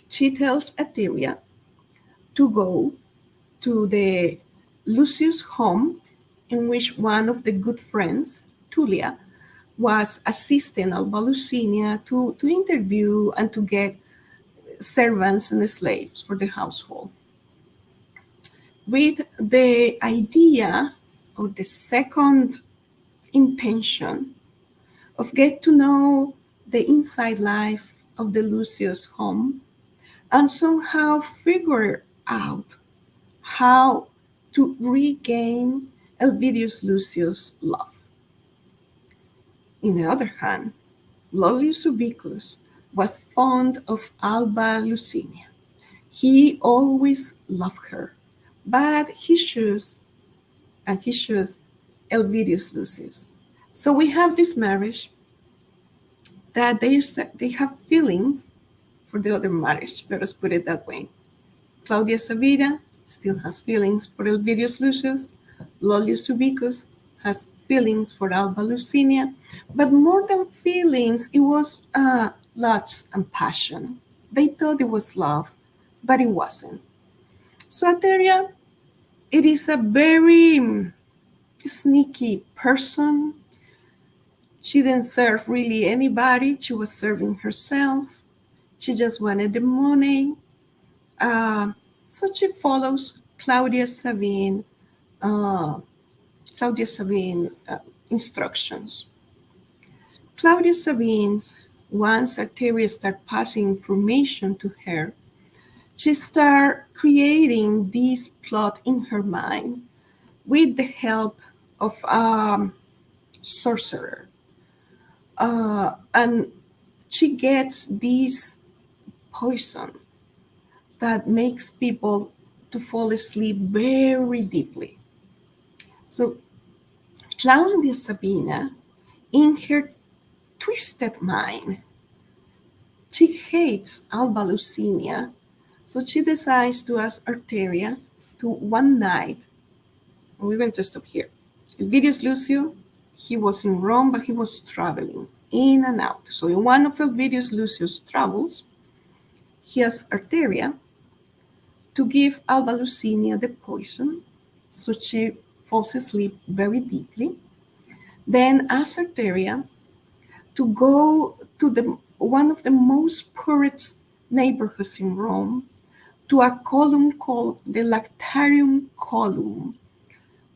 she tells Ateria to go to the Lucius home, in which one of the good friends, Tullia, was assisting Alba Lucinia to interview and to get servants and slaves for the household, with the idea or the second intention of get to know the inside life of the Lucius home and somehow figure out how to regain Elvidius Lucius' love. On the other hand, Lollius Ubicus was fond of Alba Lucinia. He always loved her, but he chose Elvidius Lucius. So we have this marriage that they have feelings for the other marriage. Let us put it that way. Claudia Sabina still has feelings for Elvidius Lucius. Lollius Ubicus has feelings for Alba Lucinia, but more than feelings, it was lust and passion. They thought it was love, but it wasn't. So Ateria, it is a very sneaky person. She didn't serve really anybody. She was serving herself. She just wanted the money. So she follows uh, Claudia Sabine instructions. Claudia Sabine's once Arteria started passing information to her, she started creating this plot in her mind with the help of a sorcerer. And she gets this poison that makes people to fall asleep very deeply. So Claudia Sabina, in her twisted mind, she hates Alba Lucinia, so she decides to ask Arteria to one night. We're going to stop here. Elvidius Lucio, he was in Rome, but he was traveling in and out. So in one of Elvidius Lucio's travels, he asked Arteria to give Alba Lucinia the poison, so she falls asleep very deeply. Then asked Arteria to go to one of the most poorest neighborhoods in Rome, to a column called the Lactarium Column.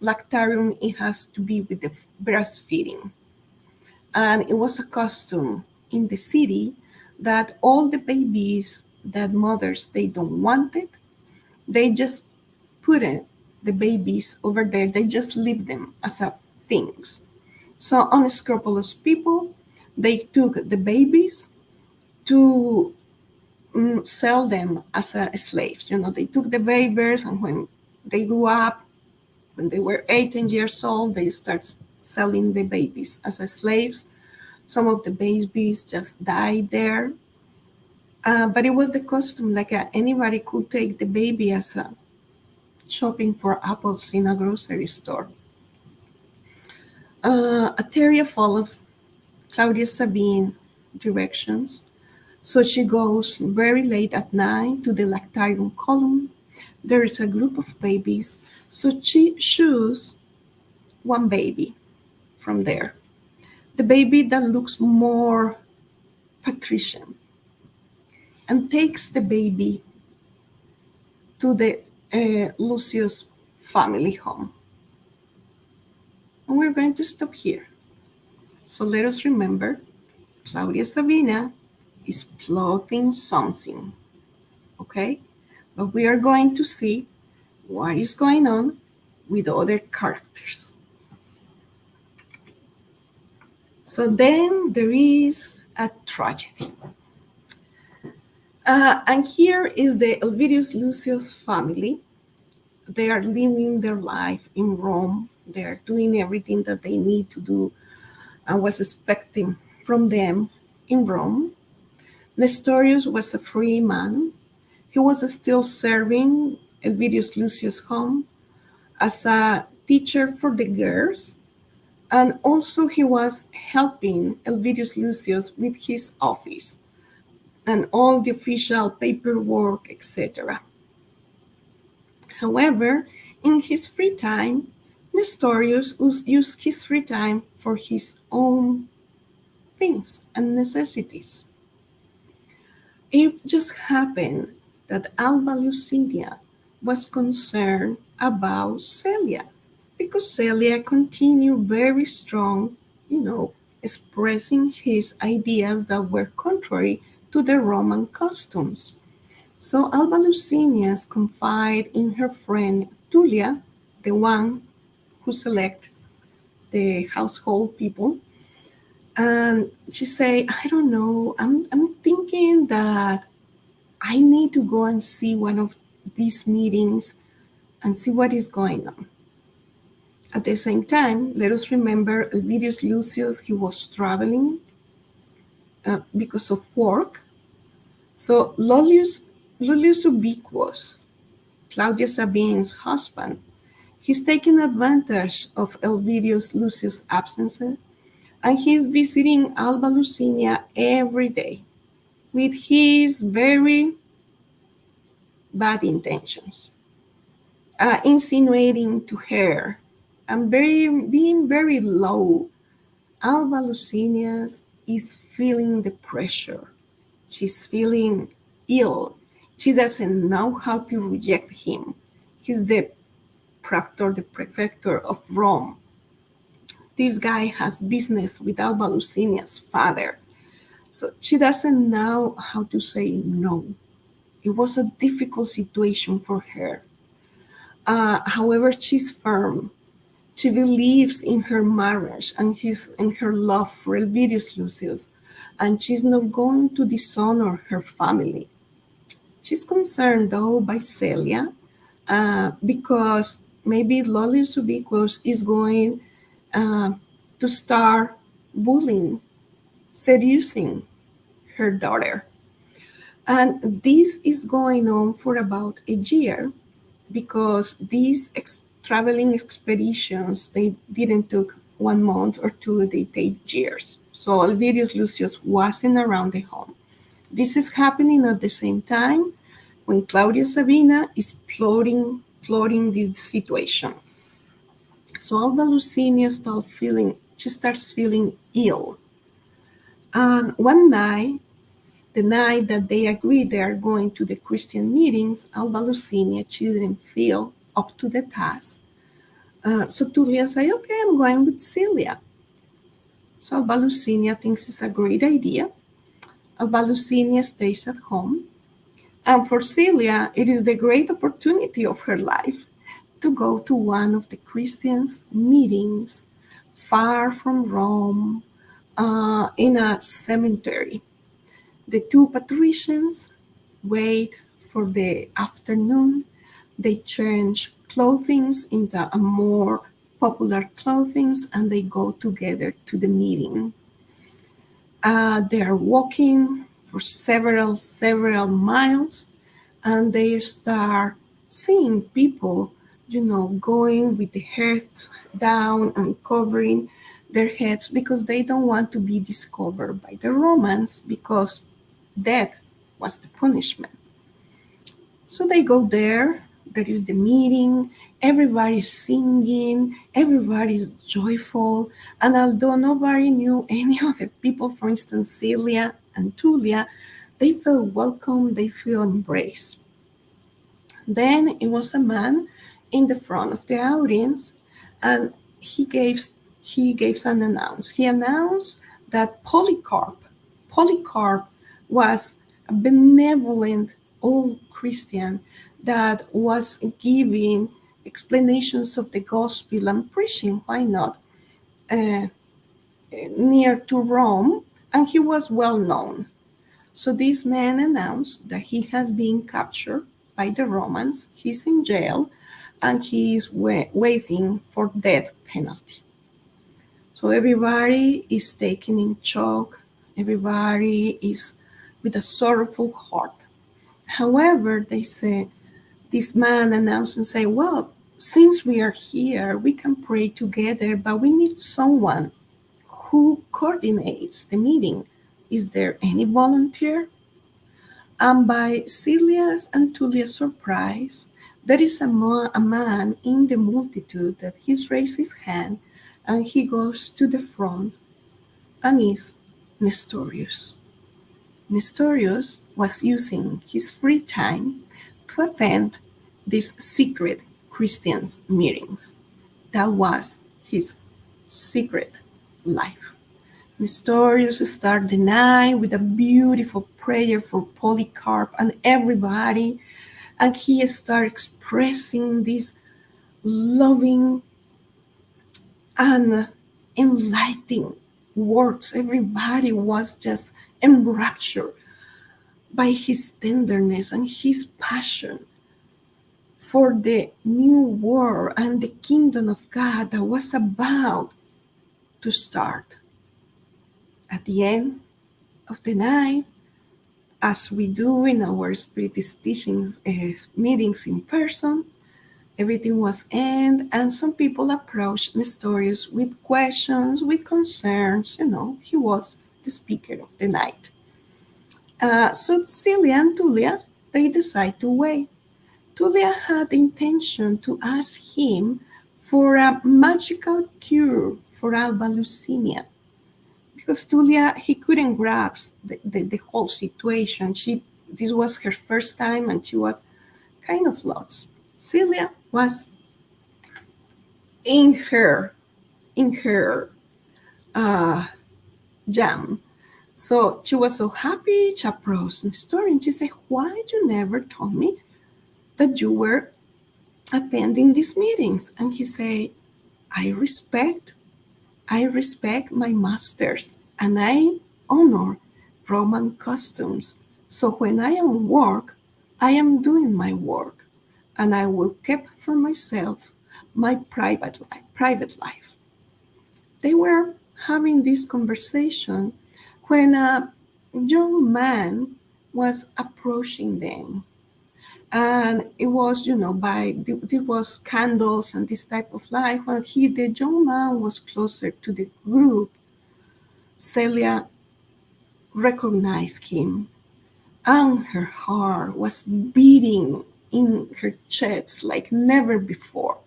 Lactarium, it has to be with the breastfeeding. And it was a custom in the city that all the babies that mothers they don't want it, they just put the babies over there. They just leave them as a things. So unscrupulous people, they took the babies to sell them as slaves. You know, they took the babies, and when they grew up, when they were 18 years old, they start selling the babies as slaves. Some of the babies just died there. But it was the custom, like anybody could take the baby as a shopping for apples in a grocery store. Ateria followed Claudia Sabine directions. So she goes very late at night to the lactarium column. There is a group of babies. So she chooses one baby from there. The baby that looks more patrician, and takes the baby to the Lucius family home. And we're going to stop here. So let us remember, Claudia Sabina is plotting something, okay? But we are going to see what is going on with other characters. So then there is a tragedy. And here is the Elvidius Lucius family. They are living their life in Rome. They are doing everything that they need to do and was expecting from them in Rome. Nestorious was a free man. He was still serving Elvidius Lucius' home as a teacher for the girls, and also he was helping Elvidius Lucius with his office and all the official paperwork, etc. However, in his free time, Nestorius used his free time for his own things and necessities. It just happened that Alba Lucidia was concerned about Celia, because Celia continued very strong, expressing his ideas that were contrary to the Roman customs. So Alba Lucinius confided in her friend Tulia, the one who select the household people, and she said, I don't know, I'm thinking that I need to go and see one of these meetings and see what is going on. At the same time, let us remember Elvidius Lucius, he was traveling because of work. So Lullius Ubiquus, Claudia Sabine's husband, he's taking advantage of Elvidius Lucius' absences, and he's visiting Alba Lucinia every day with his very bad intentions, insinuating to her and being very low. Alba Lucinius is feeling the pressure. She's feeling ill. She doesn't know how to reject him. He's the proctor, the prefector of Rome. This guy has business with Alba Lucinia's father. So she doesn't know how to say no. It was a difficult situation for her. However, she's firm. She believes in her marriage and her love for Elvidius Lucius, and she's not going to dishonor her family. She's concerned, though, by Celia, because maybe Lollius Ubiquus is going to start bullying, seducing her daughter. And this is going on for about a year, because these traveling expeditions, they didn't took 1 month or two, they take years. So Elvidius Lucius wasn't around the home. This is happening at the same time when Claudia Sabina is plotting this situation. So Alba Lucinia starts feeling ill. And one night, the night that they agreed they are going to the Christian meetings, Alba Lucinia, she didn't feel up to the task. So Tulia said, okay, I'm going with Celia. So Alba Lucinia thinks it's a great idea. Alba Lucinia stays at home. And for Celia, it is the great opportunity of her life to go to one of the Christians' meetings far from Rome, in a cemetery. The two patricians wait for the afternoon. They change clothing into a more popular clothing, and they go together to the meeting. They are walking for several miles, and they start seeing people, going with the heads down and covering their heads because they don't want to be discovered by the Romans because death was the punishment. So they go there. There is the meeting. Everybody's singing. Everybody's joyful. And although nobody knew any of the people, for instance, Celia and Tulia, they feel welcome. They feel embraced. Then it was a man in the front of the audience, and he gives an announce. He announced that Polycarp was a benevolent old Christian that was giving explanations of the gospel and preaching. Why not? Uh, Near to Rome, and he was well known. So this man announced that he has been captured by the Romans, he's in jail, and he is waiting for death penalty. So everybody is taken in shock, everybody is with a sorrowful heart. However, they say, this man announced and say, well, since we are here, we can pray together, but we need someone who coordinates the meeting. Is there any volunteer? And by Celia's and Tullia's surprise, there is a man in the multitude that he's raised his hand and he goes to the front and is Nestorious. Nestorious was using his free time to attend these secret Christians meetings. That was his secret life. Nestorius started the night with a beautiful prayer for Polycarp and everybody, and he started expressing these loving and enlightening words. Everybody was just enraptured by his tenderness and his passion for the new world and the kingdom of God that was about to start. At the end of the night, as we do in our Spiritist teachings meetings in person, everything was end, and some people approached Nestorius with questions, with concerns. He was the speaker of the night. So Celia and Tulia, they decide to wait. Tulia had the intention to ask him for a magical cure for Alba leukemia, because Tulia, he couldn't grasp the whole situation. This was her first time and she was kind of lost. Celia was in her uh, jam. So she was so happy. She approached the story and she said, why you never told me that you were attending these meetings? And he said, I respect my masters and I honor Roman customs. So when I am at work, I am doing my work, and I will keep for myself my private life. They were having this conversation when a young man was approaching them. And it was, there was candles and this type of light. When the young man was closer to the group, Celia recognized him, and her heart was beating in her chest like never before.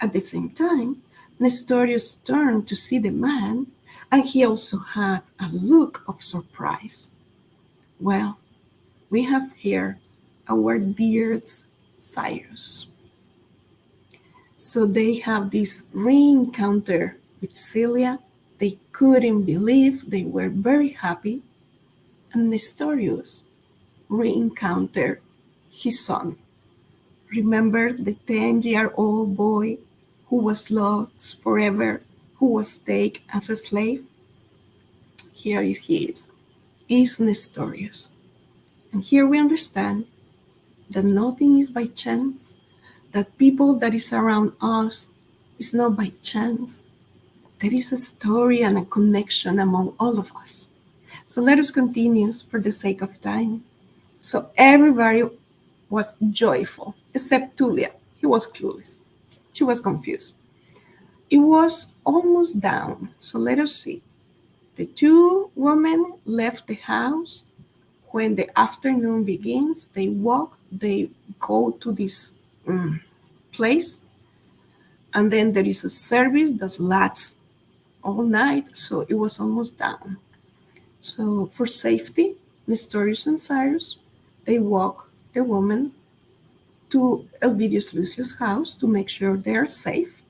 At the same time, Nestorius turned to see the man, and he also had a look of surprise. Well, we have here our dear Cyrus. So they have this re-encounter with Celia. They couldn't believe, they were very happy. And Nestorius re-encountered his son. Remember the 10-year-old boy who was lost forever, who was taken as a slave? Here he is Nestorius. And here we understand that nothing is by chance, that people that is around us is not by chance. There is a story and a connection among all of us. So let us continue for the sake of time. So everybody was joyful, except Tulia. He was clueless. She was confused. It was almost dawn, so let us see. The two women left the house. When the afternoon begins, they walk, they go to this place, and then there is a service that lasts all night, so it was almost dawn. So for safety, Nestorius and Cyrus, they walk the woman to Elvidius Lucius' house to make sure they are safe.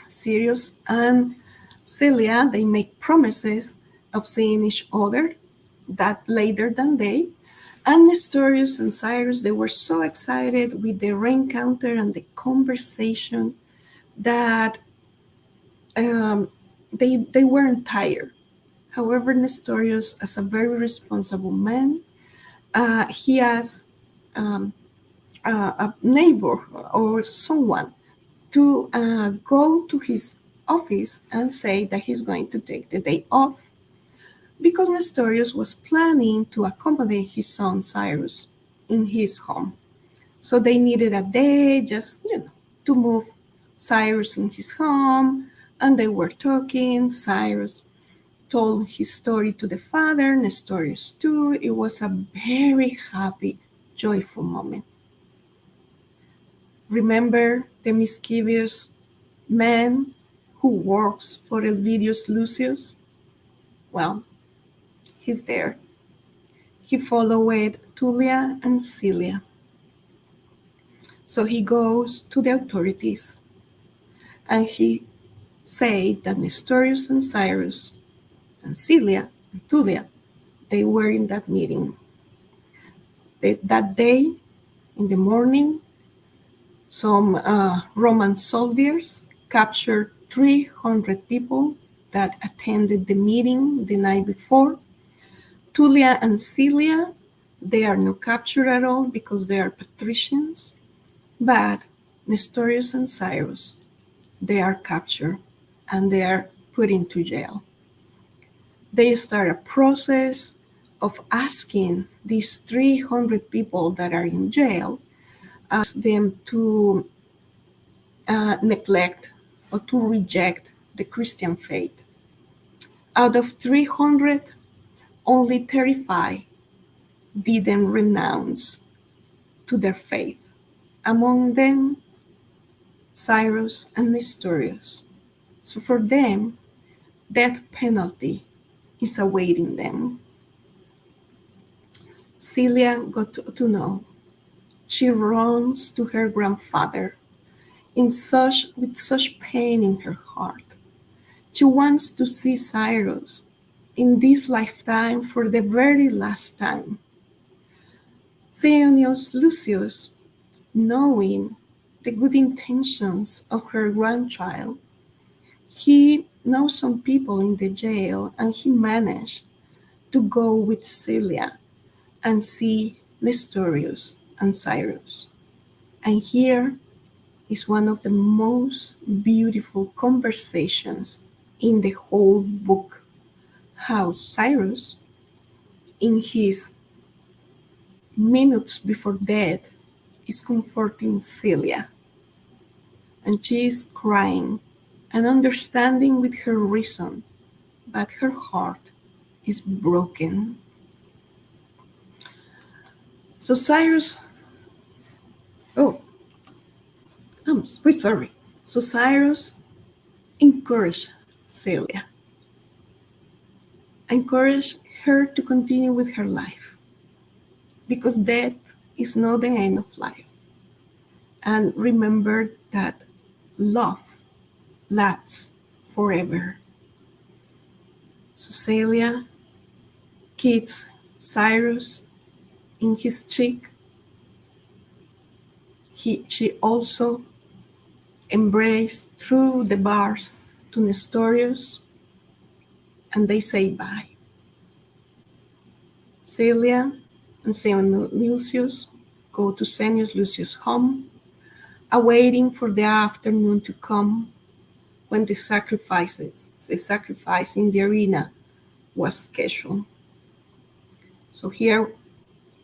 Sirius and Celia, they make promises of seeing each other that later than day. And Nestorius and Cyrus, they were so excited with the rencounter and the conversation that they weren't tired. However, Nestorius, as a very responsible man, he asked a neighbor or someone to go to his office and say that he's going to take the day off because Nestorius was planning to accommodate his son Cyrus in his home. So they needed a day just, to move Cyrus in his home, and they were talking. Cyrus told his story to the father, Nestorius too. It was a very happy, joyful moment. Remember the mischievous man who works for Elvidius Lucius? Well, he's there. He followed Tullia and Celia. So he goes to the authorities and he said that Nestorius and Cyrus and Celia and Tullia, they were in that meeting. That day, in the morning, some Roman soldiers captured 300 people that attended the meeting the night before. Tullia and Celia, they are not captured at all because they are patricians, but Nestorius and Cyrus, they are captured and they are put into jail. They start a process of asking these 300 people that are in jail, ask them to neglect or to reject the Christian faith. Out of 300, only 35 didn't renounce to their faith. Among them, Cyrus and Nestorius. So for them, death penalty is awaiting them. Celia got to know. She runs to her grandfather with such pain in her heart. She wants to see Cyrus in this lifetime for the very last time. Emmanuel Lucius, knowing the good intentions of her grandchild, he knows some people in the jail and he managed to go with Celia and see Nestorius and Cyrus. And here is one of the most beautiful conversations in the whole book. How Cyrus, in his minutes before death, is comforting Celia. And she is crying and understanding with her reason, but her heart is broken. So Cyrus, I'm sorry. So Cyrus encouraged Celia, encouraged her to continue with her life because death is not the end of life. And remember that love lasts forever. So Celia kissed Cyrus in his cheek. She also embraced through the bars to Nestorius, and they say bye. Celia and Saint Lucius go to Saint Lucius' home, awaiting for the afternoon to come when the sacrifice in the arena was scheduled. So here,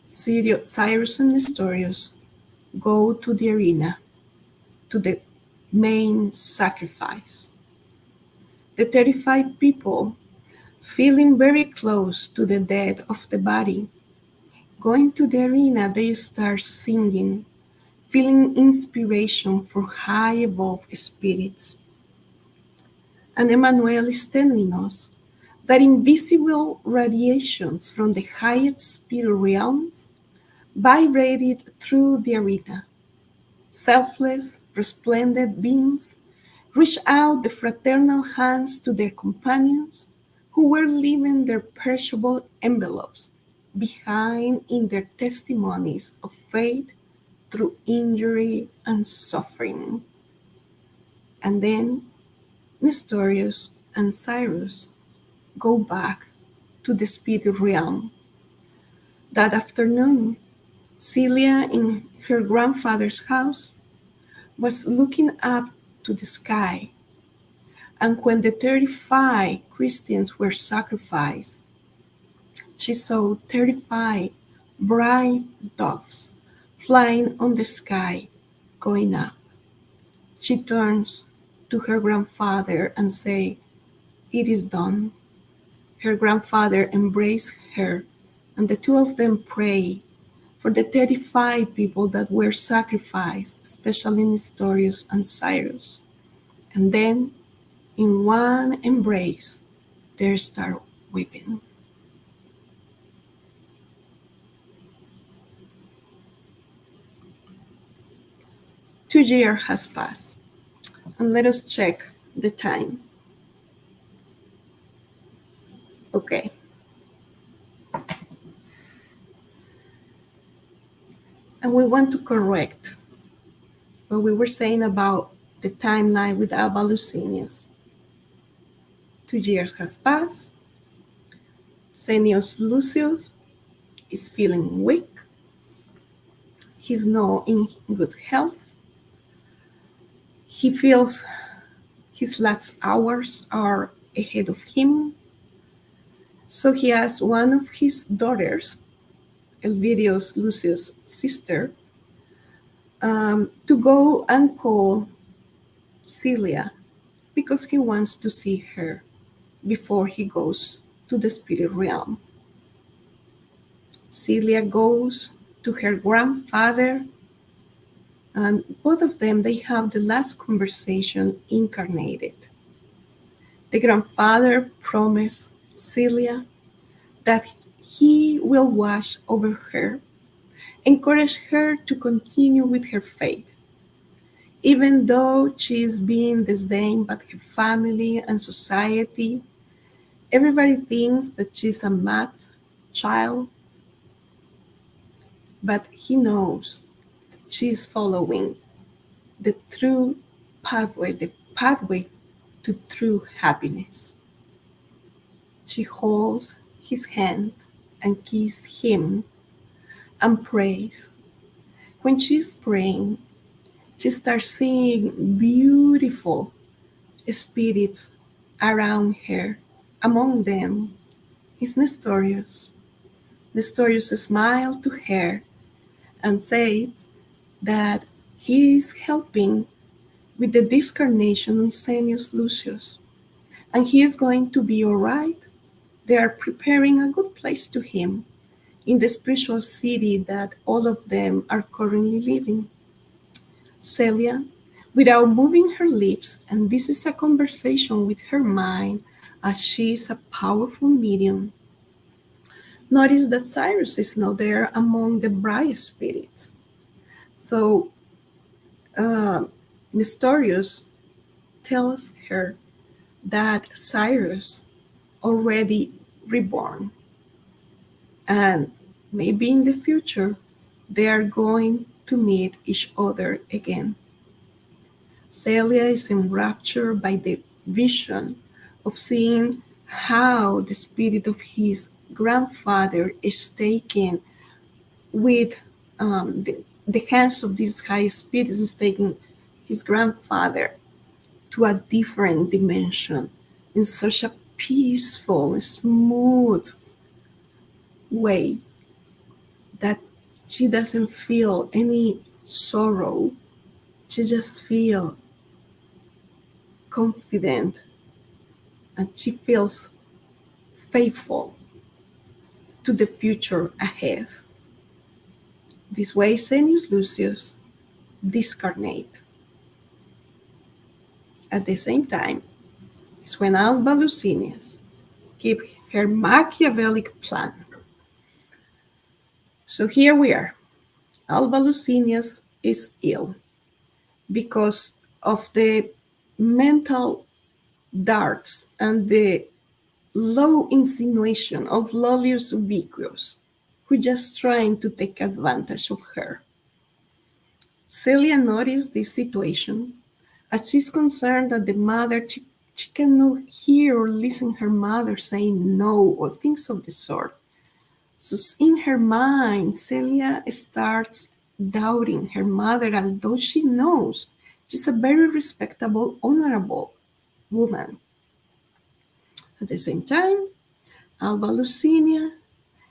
Cyrus and Nestorious go to the arena, to the main sacrifice. The 35 people, feeling very close to the death of the body, going to the arena, they start singing, feeling inspiration for high above spirits. And Emmanuel is telling us that invisible radiations from the highest spirit realms vibrated through the arena. Selfless, resplendent beams reached out the fraternal hands to their companions who were leaving their perishable envelopes behind in their testimonies of faith through injury and suffering. And then Nestorious and Cyrus go back to the spirit realm. That afternoon, Celia, in her grandfather's house, was looking up to the sky, and when the 35 Christians were sacrificed, she saw 35 bright doves flying on the sky, going up. She turns to her grandfather and say, "It is done." Her grandfather embraced her, and the two of them pray for the 35 people that were sacrificed, especially Nestorious and Cyrus. And then, in one embrace, they start weeping. 2 years has passed, and let us check the time. Okay. And we want to correct what we were saying about the timeline with Alba Lucinius. 2 years has passed. Senius Lucius is feeling weak. He's not in good health. He feels his last hours are ahead of him. So he asked one of his daughters, Elvidius Lucius' sister, to go and call Celia because he wants to see her before he goes to the spirit realm. Celia goes to her grandfather, and both of them, they have the last conversation incarnated. The grandfather promised Celia that he will watch over her, encourage her to continue with her faith. Even though she is being disdained by her family and society, everybody thinks that she's a math child, but he knows that she is following the true pathway, the pathway to true happiness. She holds his hand and kisses him and prays. When she's praying, she starts seeing beautiful spirits around her. Among them is Nestorious. Nestorious smiled to her and said that he is helping with the discarnation of Senius Lucius, and he is going to be all right. They are preparing a good place to him in the spiritual city that all of them are currently living. Celia, without moving her lips, and this is a conversation with her mind as she is a powerful medium, notice that Cyrus is not there among the bright spirits. So Nestorius tells her that Cyrus already reborn, and maybe in the future they are going to meet each other again. Celia is enraptured by the vision of seeing how the spirit of his grandfather is taken with the hands of these high spirits, is taking his grandfather to a different dimension in such a peaceful, smooth way that she doesn't feel any sorrow. She just feels confident and she feels faithful to the future ahead. This way, Senius Lucius discarnate. At the same time, is when Alba Lucinius give her Machiavellic plan. So here we are. Alba Lucinius is ill because of the mental darts and the low insinuation of Lollius Ubiquus, who just trying to take advantage of her. Celia noticed this situation as she's concerned that the mother, she cannot hear or listen her mother saying no or things of the sort. So in her mind, Celia starts doubting her mother, although she knows she's a very respectable, honorable woman. At the same time, Alba Lucinia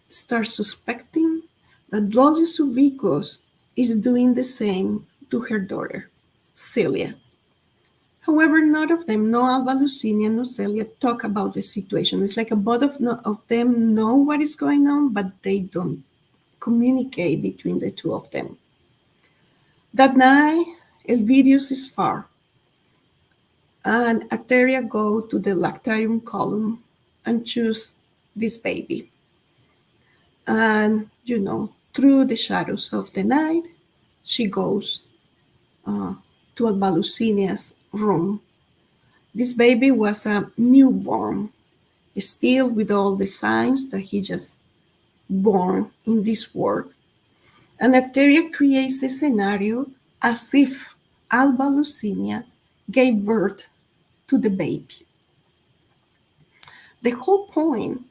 starts suspecting that Lollius Uvicus is doing the same to her daughter, Celia. However, none of them, no Alba Lucinia, no Celia, talk about the situation. It's like both of them know what is going on, but they don't communicate between the two of them. That night, Elvidius is far, and Arteria go to the lactarium column and choose this baby. And, through the shadows of the night, she goes to Alba Lucinia's room. This baby was a newborn, still with all the signs that he just born in this world. And Arteria creates a scenario as if Alba Lucinia gave birth to the baby. The whole point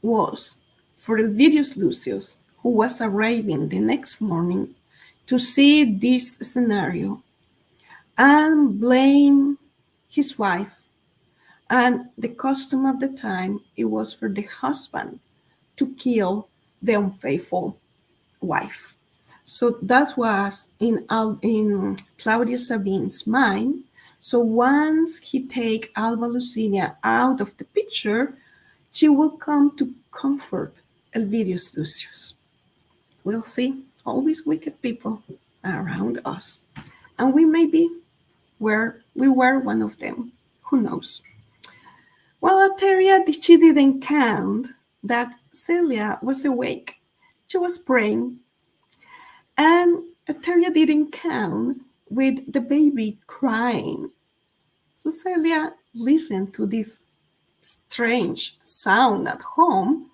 was for Elvidius Lucius, who was arriving the next morning, to see this scenario and blame his wife. And the custom of the time, it was for the husband to kill the unfaithful wife. So that was in Claudia Sabine's mind. So once he take Alba Lucinia out of the picture, she will come to comfort Elvidius Lucius. We'll see, always wicked people around us. And we we were one of them. Who knows? Well, Arteria, she didn't count that Celia was awake. She was praying. And Arteria didn't count with the baby crying. So Celia listened to this strange sound at home.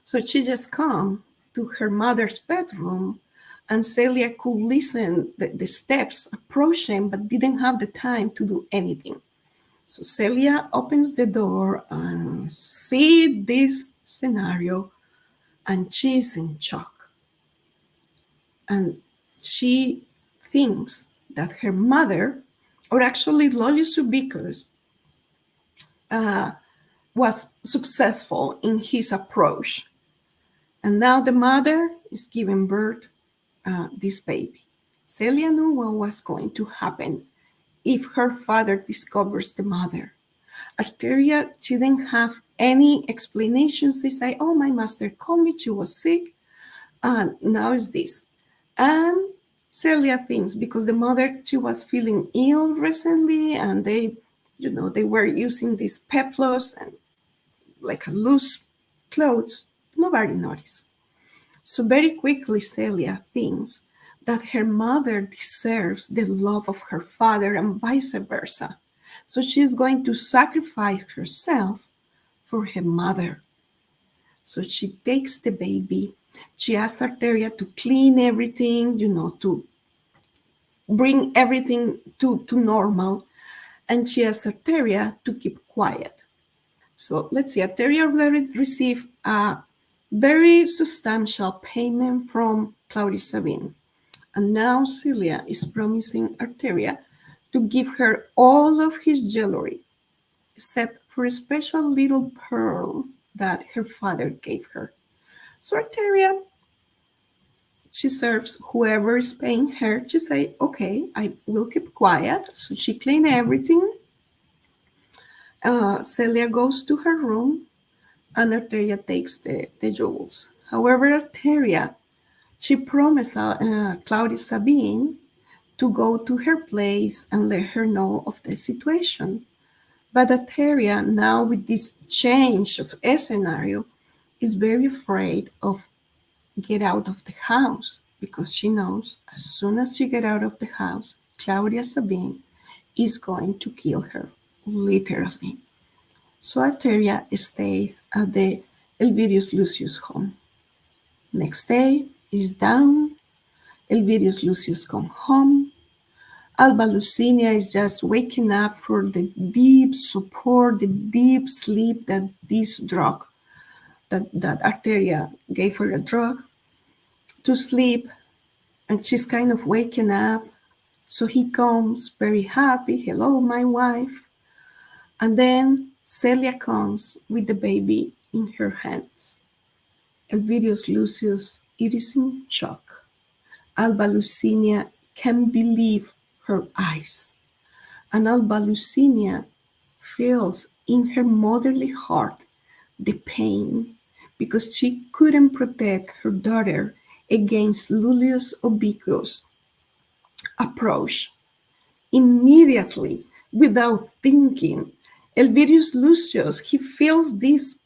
So she just come to her mother's bedroom, and Celia could listen the steps approaching, but didn't have the time to do anything. So Celia opens the door and see this scenario, and she's in shock. And she thinks that her mother, or actually Lollius Ubicus, was successful in his approach. And now the mother is giving birth this baby. Celia knew what was going to happen if her father discovers the mother. Arteria, she didn't have any explanations. She said, oh, my master called me, she was sick, and now it's this. And Celia thinks because the mother, she was feeling ill recently, and they were using these peplos and like a loose clothes, nobody noticed. So very quickly, Celia thinks that her mother deserves the love of her father and vice versa. So she's going to sacrifice herself for her mother. So she takes the baby. She asks Arteria to clean everything, to bring everything to normal. And she asks Arteria to keep quiet. So let's see, Arteria already received a very substantial payment from Claudius Sabine. And now Celia is promising Arteria to give her all of his jewelry, except for a special little pearl that her father gave her. So Arteria, she serves whoever is paying her to say, okay, I will keep quiet. So she clean everything. Celia goes to her room and Arteria takes the jewels. However, Arteria, she promised Claudia Sabine to go to her place and let her know of the situation. But Arteria, now with this change of a scenario, is very afraid of get out of the house because she knows as soon as she get out of the house, Claudia Sabine is going to kill her, literally. So Arteria stays at the Elvidius Lucius home. Next day is down. Elvidius Lucius come home. Alba Lucinia is just waking up for the deep support, the deep sleep that this drug, that Arteria gave her a drug to sleep, and she's kind of waking up. So he comes very happy, hello, my wife. And then Celia comes with the baby in her hands. Elvidius Lucius, it is in shock. Alba Lucinia can't believe her eyes. And Alba Lucinia feels in her motherly heart the pain because she couldn't protect her daughter against Lulius Obicus' approach. Immediately, without thinking, Elvidius Lucius, he feels this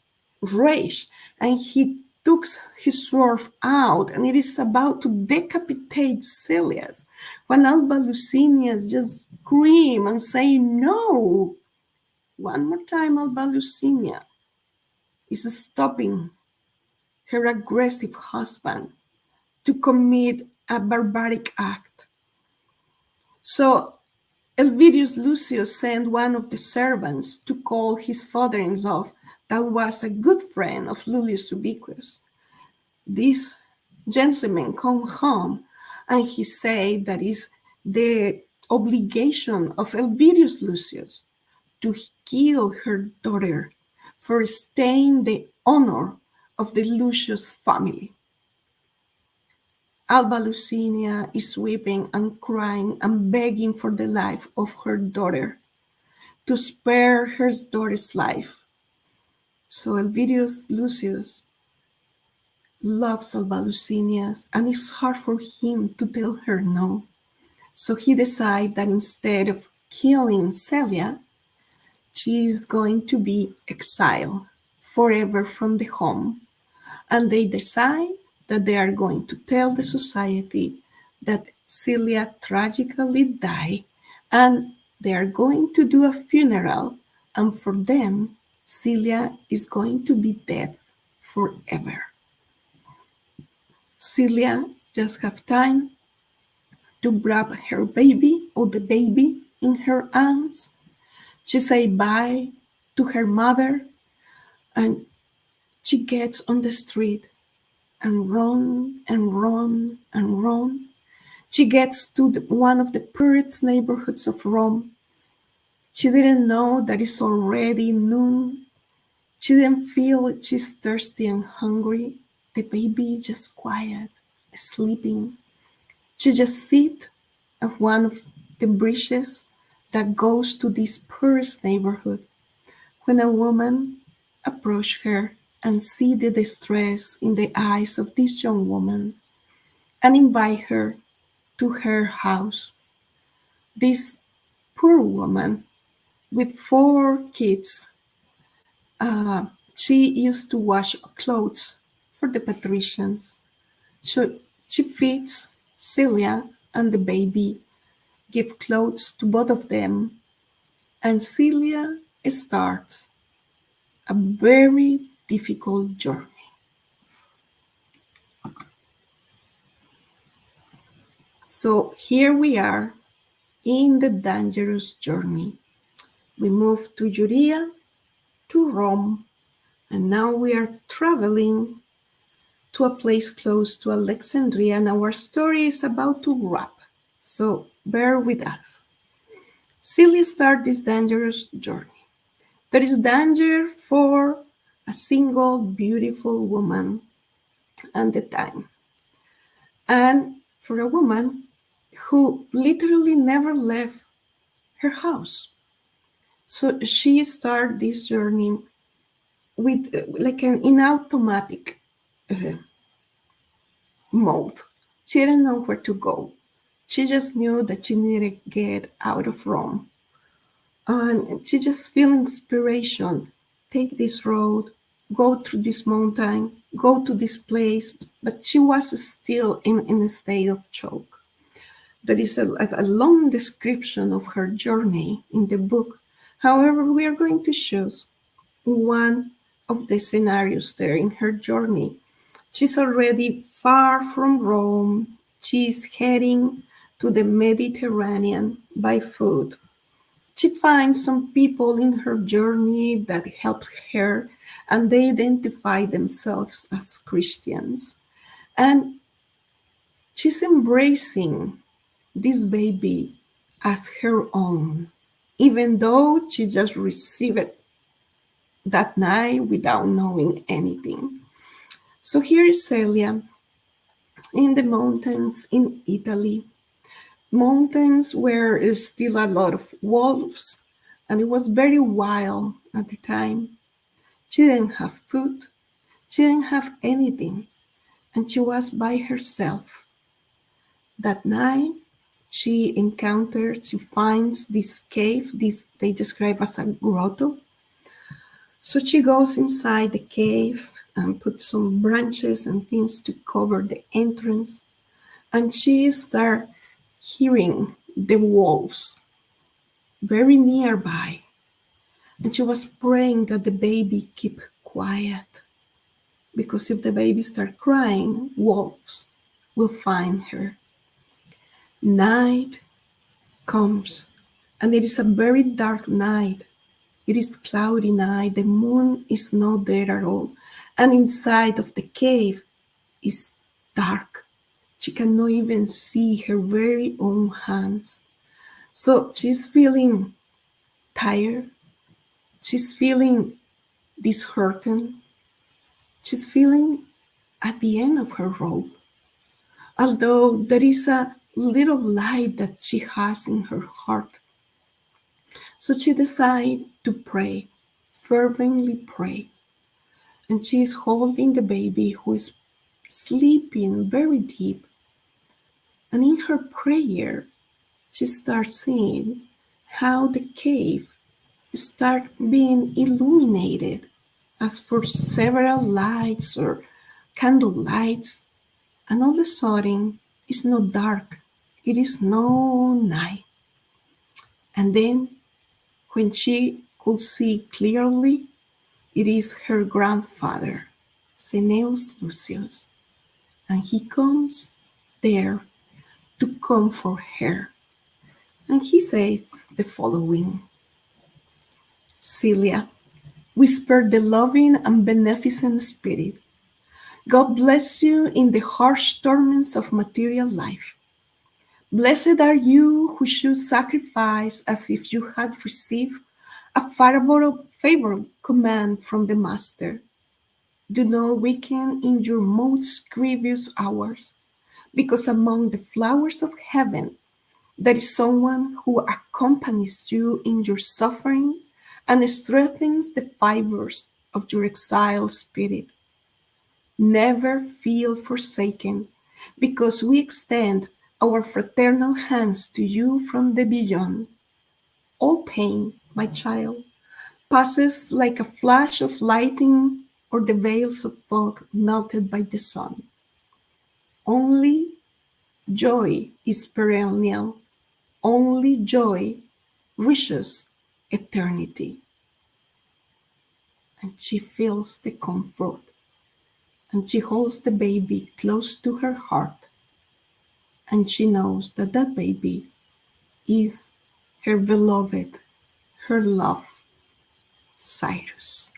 rage and he took his sword out and it is about to decapitate Celias when Alba Lucinias just scream and say no. One more time, Alba Lucinia is stopping her aggressive husband to commit a barbaric act. So Elvidius Lucius sent one of the servants to call his father-in-law that was a good friend of Lulius Ubiquus. This gentleman come home and he said that is the obligation of Elvidius Lucius to kill her daughter for staining the honor of the Lucius family. Alba Lucinia is weeping and crying and begging for the life of her daughter to spare her daughter's life. So Elvidius Lucius loves Alba Lucinias and it's hard for him to tell her no. So he decides that instead of killing Celia, she is going to be exiled forever from the home. And they decide that they are going to tell the society that Celia tragically died and they are going to do a funeral, and for them, Celia is going to be dead forever. Celia just have time to grab her baby or the baby in her arms. She say bye to her mother and she gets on the street and run and run and run. She gets to one of the poorest neighborhoods of Rome. She didn't know that it's already noon. She didn't feel she's thirsty and hungry. The baby is just quiet, sleeping. She just sits at one of the bridges that goes to this poorest neighborhood when a woman approached her and see the distress in the eyes of this young woman and invite her to her house. This poor woman with 4 kids, she used to wash clothes for the patricians. So she feeds Celia and the baby, give clothes to both of them, and Celia starts a very difficult journey. So here we are in the dangerous journey. We moved to Judea, to Rome, and now we are traveling to a place close to Alexandria, and our story is about to wrap. So bear with us. Celia started this dangerous journey. There is danger for a single beautiful woman at the time, and for a woman who literally never left her house. So she started this journey with like an in automatic uh, mode. She didn't know where to go. She just knew that she needed to get out of Rome. And she just feel inspiration. Take this road, go through this mountain, go to this place. But she was still in a state of shock. There is a long description of her journey in the book. However, we are going to choose one of the scenarios there in her journey. She's already far from Rome. She's heading to the Mediterranean by foot. She finds some people in her journey that helps her, and they identify themselves as Christians. And she's embracing this baby as her own, even though she just received it that night without knowing anything. So here is Celia in the mountains in Italy, mountains where there's still a lot of wolves, and it was very wild at the time. She didn't have food, she didn't have anything, and she was by herself. That night, she finds this cave, this they describe as a grotto. So she goes inside the cave and puts some branches and things to cover the entrance, and she starts hearing the wolves very nearby. And she was praying that the baby keep quiet, because if the baby start crying, wolves will find her. Night comes, and it is a very dark night. It is cloudy night. The moon is not there at all, and inside of the cave is dark. She cannot even see her very own hands. So she's feeling tired. She's feeling disheartened. She's feeling at the end of her rope. Although there is a little light that she has in her heart. So she decides to pray, fervently pray. And she is holding the baby who is sleeping very deep. And in her prayer, she starts seeing how the cave start being illuminated as for several lights or candle lights, and all of a sudden it's not dark, it is no night. And then when she could see clearly, it is her grandfather, Cneus Lucius, and he comes there to comfort her. And he says the following: Celia, whispered the loving and beneficent spirit, God bless you in the harsh torments of material life. Blessed are you who should sacrifice as if you had received a favorable command from the Master. Do not weaken in your most grievous hours, because among the flowers of heaven there is someone who accompanies you in your suffering and strengthens the fibers of your exiled spirit. Never feel forsaken, because we extend our fraternal hands to you from the beyond. All pain, my child, passes like a flash of lightning or the veils of fog melted by the sun. Only joy is perennial. Only joy reaches eternity. And she feels the comfort, and she holds the baby close to her heart, and she knows that that baby is her beloved, her love, Cyrus.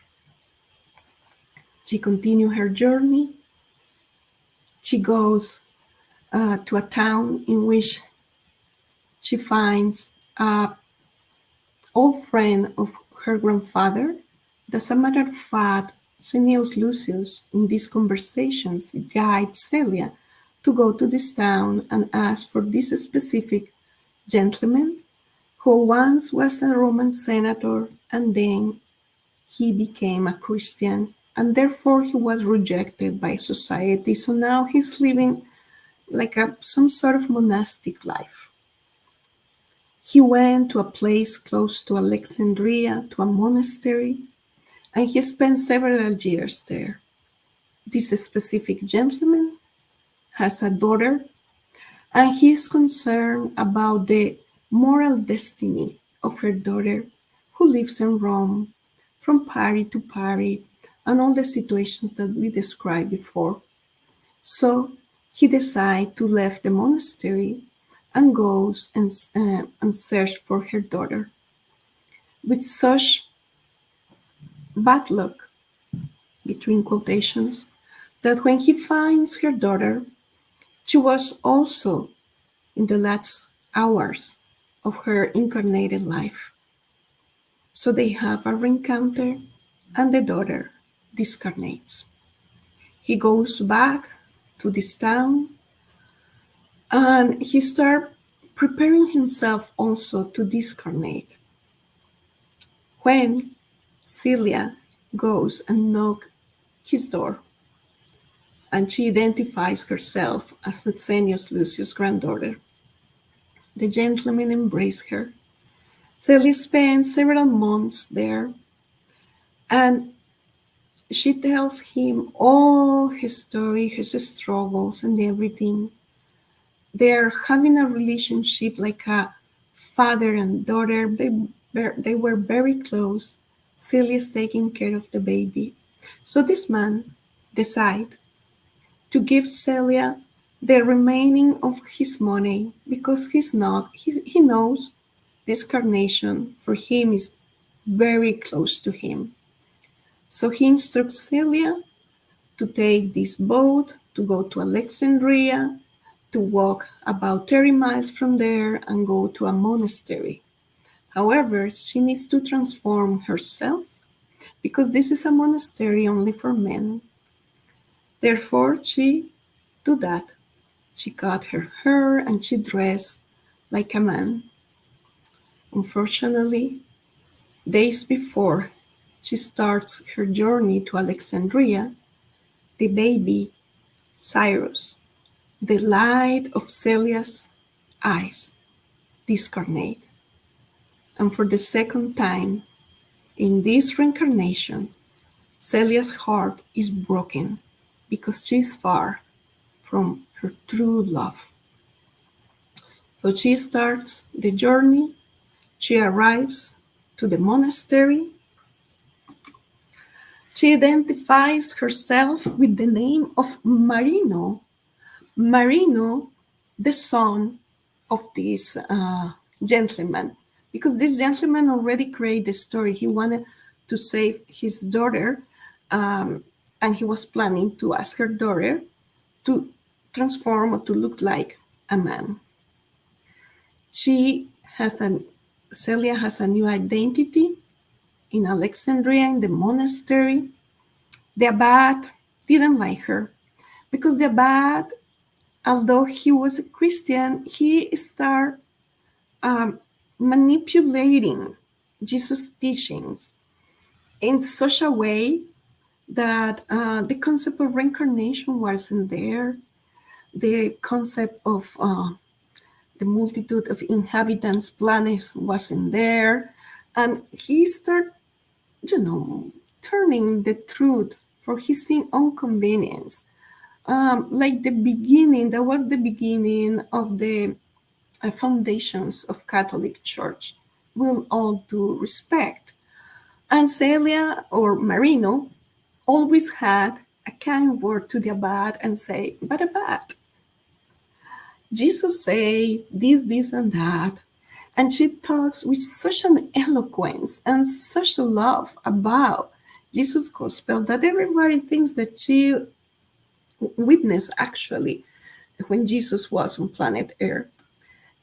She continues her journey. She goes to a town in which she finds an old friend of her grandfather. As a matter of fact, Cneius Lucius, in these conversations, guides Celia to go to this town and ask for this specific gentleman who once was a Roman senator and then he became a Christian and therefore he was rejected by society. So now he's living like some sort of monastic life. He went to a place close to Alexandria, to a monastery, and he spent several years there. This specific gentleman has a daughter, and he is concerned about the moral destiny of her daughter, who lives in Rome, from party to party, and all the situations that we described before. So he decides to leave the monastery and goes and search for her daughter. With such bad luck, between quotations, that when he finds her daughter, she was also in the last hours of her incarnated life. So they have a rencounter and the daughter discarnates. He goes back to this town and he starts preparing himself also to discarnate. When Celia goes and knocks his door, and she identifies herself as Cneius Lucius' granddaughter, the gentleman embraced her. Celia spent several months there, and she tells him all his story, his struggles, and everything. They're having a relationship like a father and daughter. They were very close. Celia's taking care of the baby. So this man decides to give Celia the remaining of his money because he knows this carnation for him is very close to him. So he instructs Celia to take this boat to go to Alexandria, to walk about 30 miles from there and go to a monastery. However, she needs to transform herself because this is a monastery only for men. Therefore, she do that. She cut her hair and she dressed like a man. Unfortunately, days before she starts her journey to Alexandria, the baby, Cyrus, the light of Celia's eyes, discarnate. And for the second time in this reincarnation, Celia's heart is broken because she is far from her true love. So she starts the journey. She arrives to the monastery. She identifies herself with the name of Marino. Marino, the son of this gentleman, because this gentleman already created the story. He wanted to save his daughter, and he was planning to ask her daughter to transform or to look like a man. Celia has a new identity in Alexandria, in the monastery. The abbot didn't like her because the abbot, although he was a Christian, he started manipulating Jesus' teachings in such a way that the concept of reincarnation wasn't there. The concept of the multitude of inhabitants, planets wasn't there. And he started, turning the truth for his own convenience. Like that was the beginning of the foundations of Catholic Church, with all due respect. And Celia or Marino always had a kind word to the abbot and say, but abbot, Jesus say this, and that. And she talks with such an eloquence and such a love about Jesus' gospel that everybody thinks that she witnessed actually when Jesus was on planet Earth.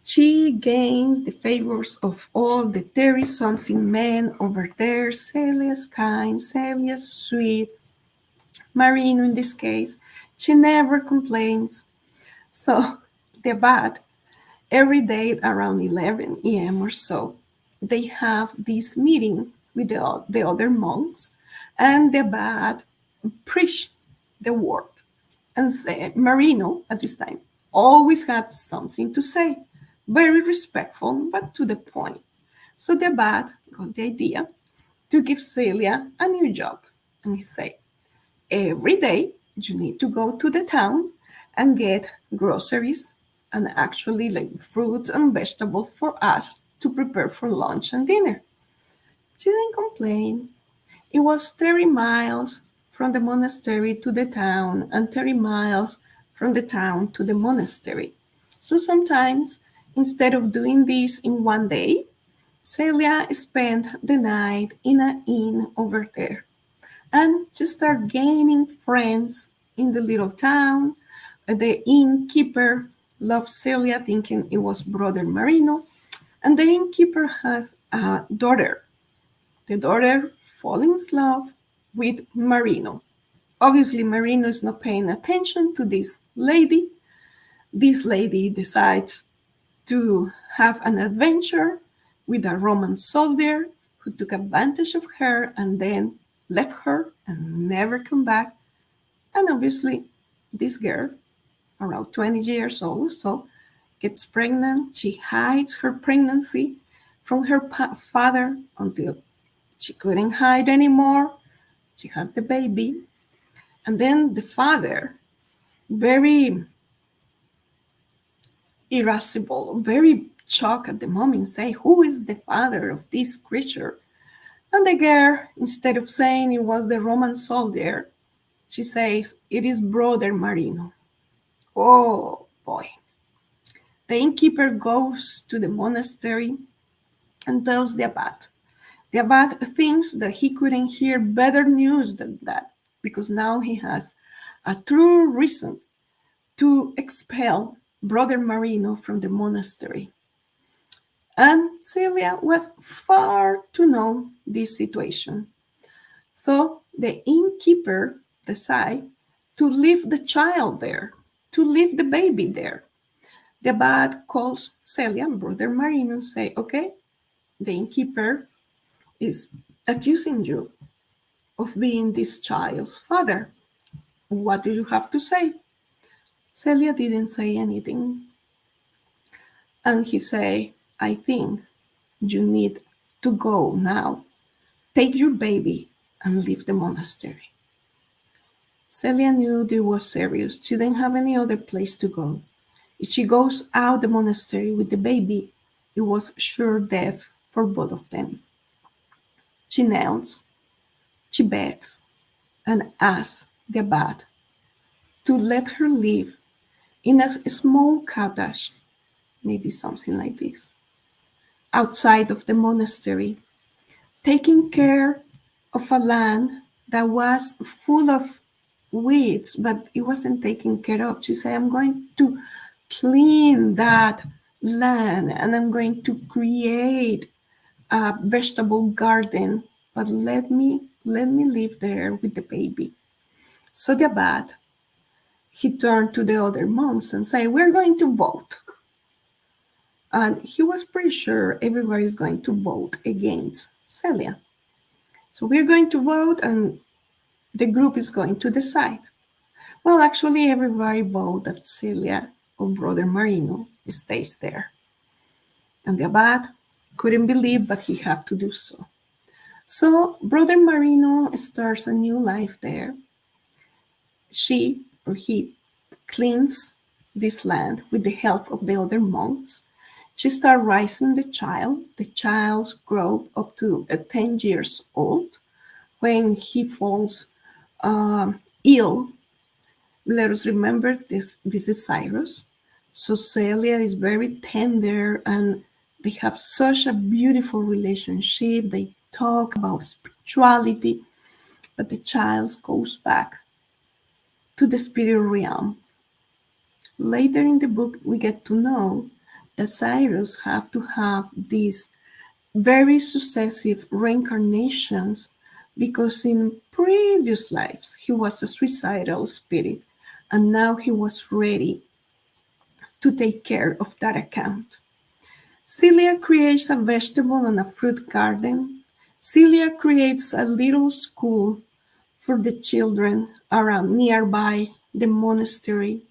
She gains the favors of all the 30-something men over there. Celia's kind, Celia's sweet. Marino, in this case, she never complains. So the bat, every day around 11 a.m. or so, they have this meeting with the other monks, and the bat preach the word. And say, Marino, at this time, always had something to say, very respectful, but to the point. So the bat got the idea to give Celia a new job. And he said, every day you need to go to the town and get groceries and actually like fruits and vegetables for us to prepare for lunch and dinner. She didn't complain. It was 30 miles from the monastery to the town and 30 miles from the town to the monastery. So sometimes, instead of doing this in one day, Celia spent the night in an inn over there and she started gaining friends in the little town. The innkeeper loved Celia, thinking it was Brother Marino, and the innkeeper has a daughter. The daughter falls in love with Marino. Obviously, Marino is not paying attention to this lady. This lady decides to have an adventure with a Roman soldier who took advantage of her and then left her and never come back. And obviously, this girl, around 20 years old, so gets pregnant. She hides her pregnancy from her father until she couldn't hide anymore. She has the baby. And then the father, very irascible, very shocked at the moment, say, who is the father of this creature? And the girl, instead of saying it was the Roman soldier, she says, it is Brother Marino. Oh boy. The innkeeper goes to the monastery and tells the abbot. The abbot thinks that he couldn't hear better news than that, because now he has a true reason to expel Brother Marino from the monastery. And Celia was far to know this situation. So the innkeeper decided to leave the child there, to leave the baby there. The abbot calls Celia, Brother Marino, and say, okay, the innkeeper is accusing you of being this child's father. What do you have to say? Celia didn't say anything. And he said, I think you need to go now. Take your baby and leave the monastery. Celia knew this was serious. She didn't have any other place to go. If she goes out the monastery with the baby, it was sure death for both of them. She kneels, she begs, and asks the abbot to let her live in a small cottage, maybe something like this, outside of the monastery, taking care of a land that was full of weeds, but it wasn't taken care of. She said, I'm going to clean that land and I'm going to create a vegetable garden, but let me live there with the baby. So the abbot, he turned to the other monks and said, we're going to vote. And he was pretty sure everybody is going to vote against Celia. So we're going to vote and the group is going to decide. Well, actually, everybody voted that Celia or Brother Marino stays there. And the abbot couldn't believe, but he had to do so. So Brother Marino starts a new life there. She or he cleans this land with the help of the other monks. She starts raising the child. The child grows up to 10 years old. When he falls ill, let us remember this is Cyrus. So Celia is very tender and they have such a beautiful relationship. They talk about spirituality, but the child goes back to the spirit realm. Later in the book, we get to know that Cyrus have to have these very successive reincarnations because in previous lives he was a suicidal spirit and now he was ready to take care of that account. Celia creates a vegetable and a fruit garden. Celia creates a little school for the children around nearby the monastery.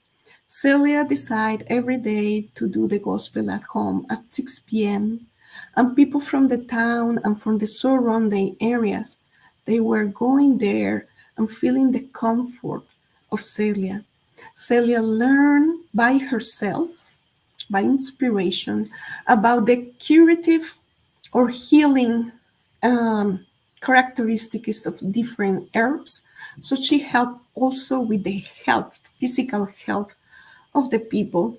Celia decides every day to do the gospel at home at 6 p.m. And people from the town and from the surrounding areas, they were going there and feeling the comfort of Celia. Celia learned by herself, by inspiration, about the curative or healing characteristics of different herbs. So she helped also with the health, physical health of the people.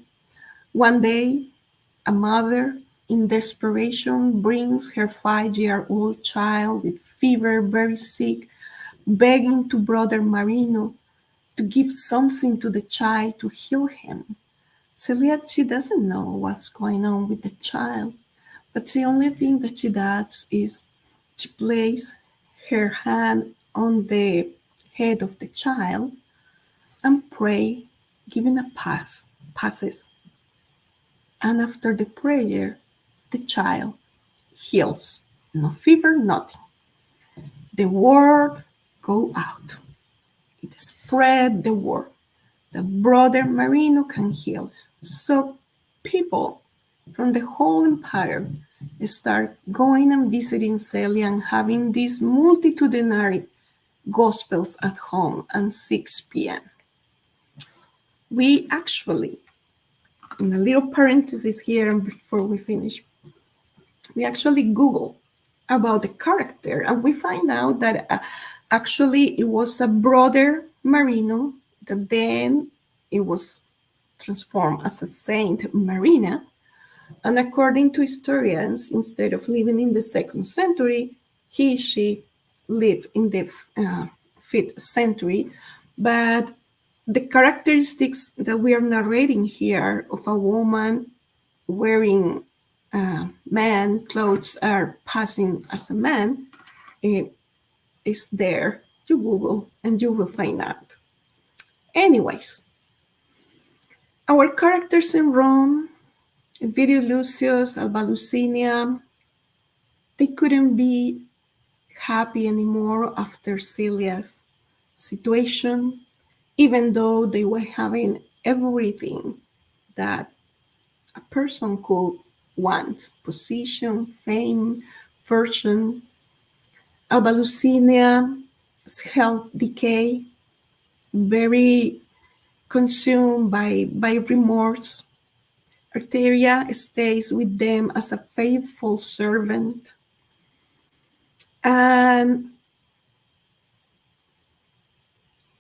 One day, a mother in desperation brings her 5-year-old child with fever, very sick, begging to Brother Marino to give something to the child to heal him. Celia, she doesn't know what's going on with the child, but the only thing that she does is she places her hand on the head of the child and pray, giving a passes. And after the prayer, the child heals. No fever, nothing. The word go out. It spread the word that Brother Marino can heal. So people from the whole empire start going and visiting Celia and having these multitudinary gospels at home at 6 p.m. We actually, in a little parenthesis here and before we finish, we actually Google about the character and we find out that actually it was a Brother Marino that then it was transformed as a Saint Marina. And according to historians, instead of living in the 2nd century, she lived in the 5th century. But the characteristics that we are narrating here of a woman wearing man clothes are passing as a man is there. You Google and you will find out. Anyways, our characters in Rome, Virius Lucius, Alba Lucinia, they couldn't be happy anymore after Celia's situation, even though they were having everything that a person could want: position, fame, fortune. Alba Lucinia's health decay, very consumed by remorse. Arteria stays with them as a faithful servant. And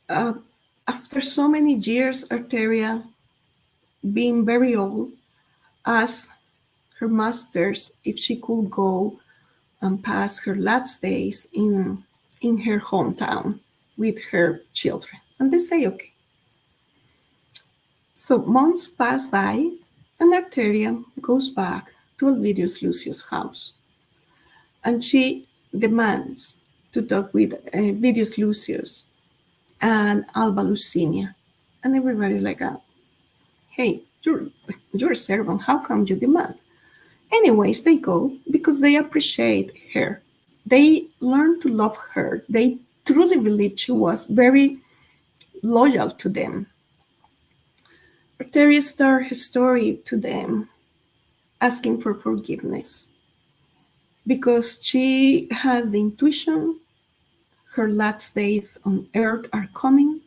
after so many years, Arteria, being very old, asked her masters if she could go and pass her last days in her hometown with her children. And they say, okay. So months pass by, and Arteria goes back to Elvidius Lucius' house. And she demands to talk with Elvidius Lucius and Alba Lucinia. And everybody's like, hey, you're a servant. How come you demand? Anyways, they go because they appreciate her. They learn to love her. They truly believe she was very loyal to them. Arteria starts her story to them, asking for forgiveness because she has the intuition her last days on earth are coming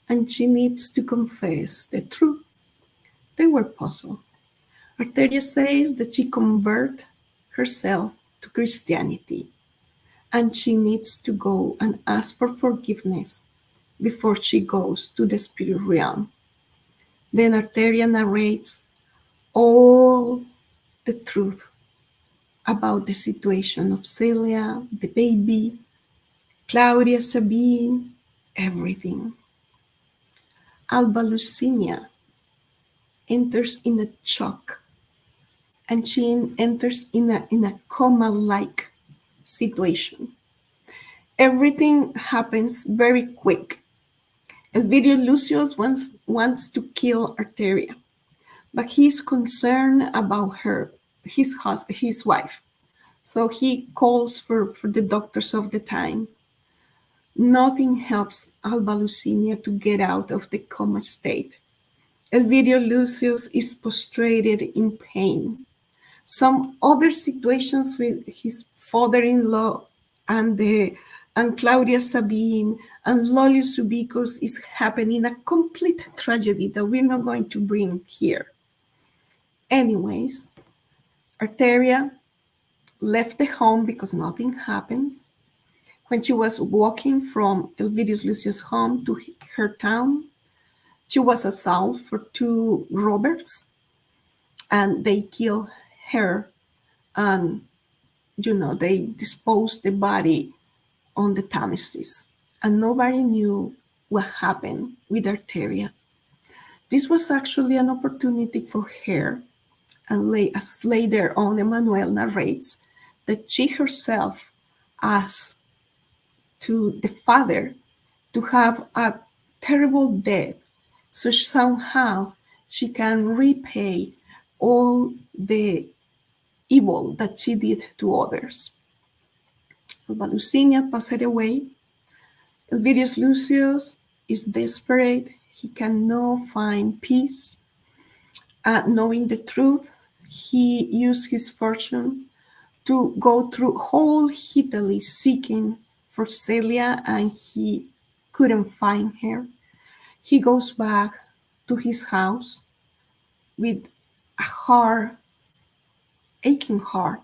and she needs to confess the truth. They were puzzled. Arteria says that she converted herself to Christianity and she needs to go and ask for forgiveness before she goes to the spirit realm. Then Arteria narrates all the truth about the situation of Celia, the baby, Claudia, Sabine, everything. Alba Lucinia enters in a shock and she enters in a coma-like situation. Everything happens very quick. Elvidio Lucius wants to kill Arteria, but he's concerned about his wife. So he calls for the doctors of the time. Nothing helps Alba Lucinia to get out of the coma state. Elvidio Lucius is prostrated in pain. Some other situations with his father-in-law and Claudia Sabine and Lollius Ubicus is happening, a complete tragedy that we're not going to bring here. Anyways, Arteria left the home because nothing happened. When she was walking from Elvidius Lucius' home to her town, she was assaulted for two robbers, and they killed her, and they disposed the body on the Thamesis, and nobody knew what happened with Arteria. This was actually an opportunity for her, and as later on Emmanuel narrates, that she herself asked to the father to have a terrible death, so somehow she can repay all the evil that she did to others. Alba Lucinia passed away. Elvidius Lucius is desperate. He cannot find peace. Knowing the truth, he used his fortune to go through whole Italy seeking for Celia, and he couldn't find her. He goes back to his house with a aching heart.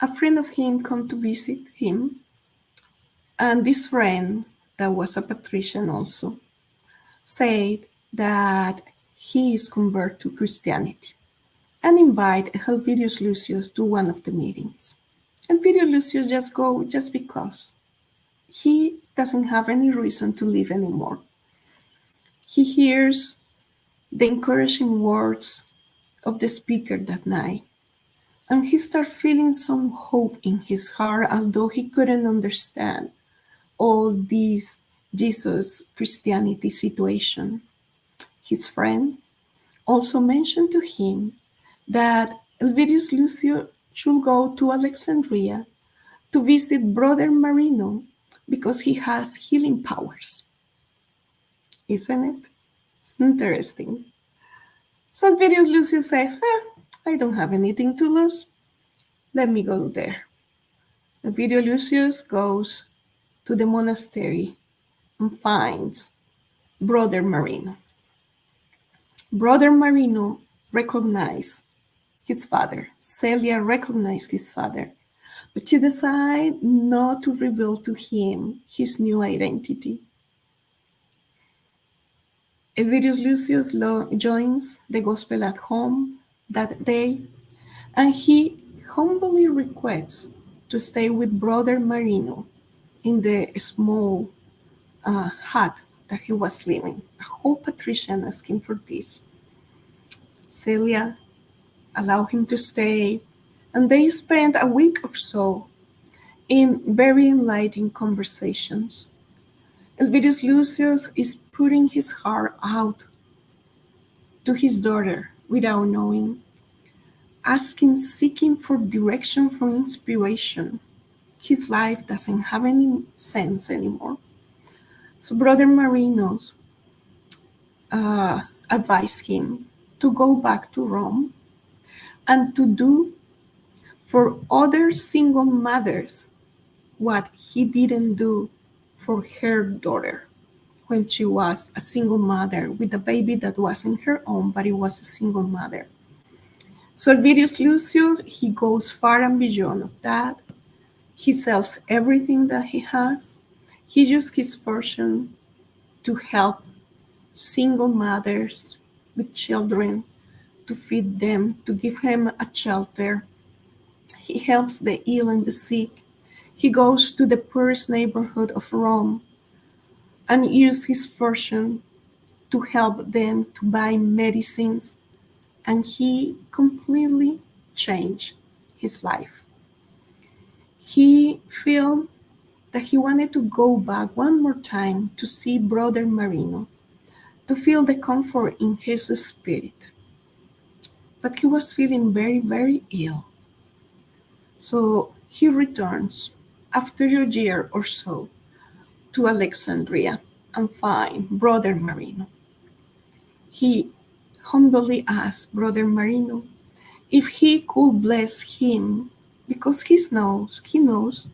A friend of him come to visit him, and this friend, that was a patrician also, said that he is convert to Christianity and invite Helvidius Lucius to one of the meetings. Helvidius Lucius just go just because. He doesn't have any reason to live anymore. He hears the encouraging words of the speaker that night, and he starts feeling some hope in his heart, although he couldn't understand all this Jesus Christianity situation. His friend also mentioned to him that Elvidius Lucius should go to Alexandria to visit Brother Marino because he has healing powers. Isn't it? It's interesting. So Elvidius Lucius says, I don't have anything to lose. Let me go there. Elvidius Lucius goes to the monastery and finds Brother Marino. Brother Marino recognized his father. Celia recognized his father, but she decided not to reveal to him his new identity. Elvidius Lucius joins the gospel at home that day, and he humbly requests to stay with Brother Marino in the small hut that he was living. A whole patrician asked him for this. Celia allowed him to stay, and they spent a week or so in very enlightening conversations. Elvidius Lucius is putting his heart out to his daughter without knowing, seeking for direction, for inspiration. His life doesn't have any sense anymore. So Brother Marino advised him to go back to Rome and to do for other single mothers what he didn't do for her daughter when she was a single mother with a baby that wasn't her own, but it was a single mother. So Elvidius Lucius, he goes far and beyond of that. He sells everything that he has. He uses his fortune to help single mothers with children, to feed them, to give them a shelter. He helps the ill and the sick. He goes to the poorest neighborhood of Rome and uses his fortune to help them to buy medicines. And he completely change his life. He felt that he wanted to go back one more time to see Brother Marino, to feel the comfort in his spirit. But he was feeling very, very ill. So he returns after a year or so to Alexandria and find Brother Marino. He humbly asked Brother Marino if he could bless him because he knows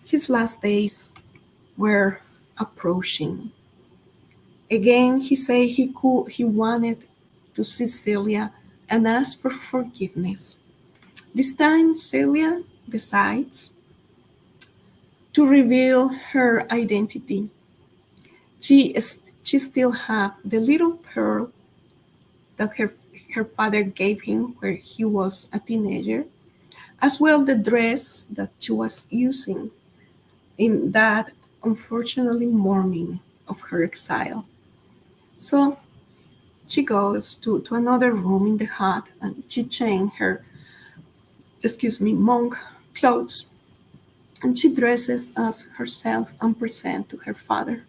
his last days were approaching. Again, he said he wanted to see Celia and ask for forgiveness. This time, Celia decides to reveal her identity. She still have the little pearl that her father gave him where he was a teenager, as well the dress that she was using in that unfortunately morning of her exile. So she goes to another room in the hut and she changed her, monk clothes, and she dresses as herself and present to her father.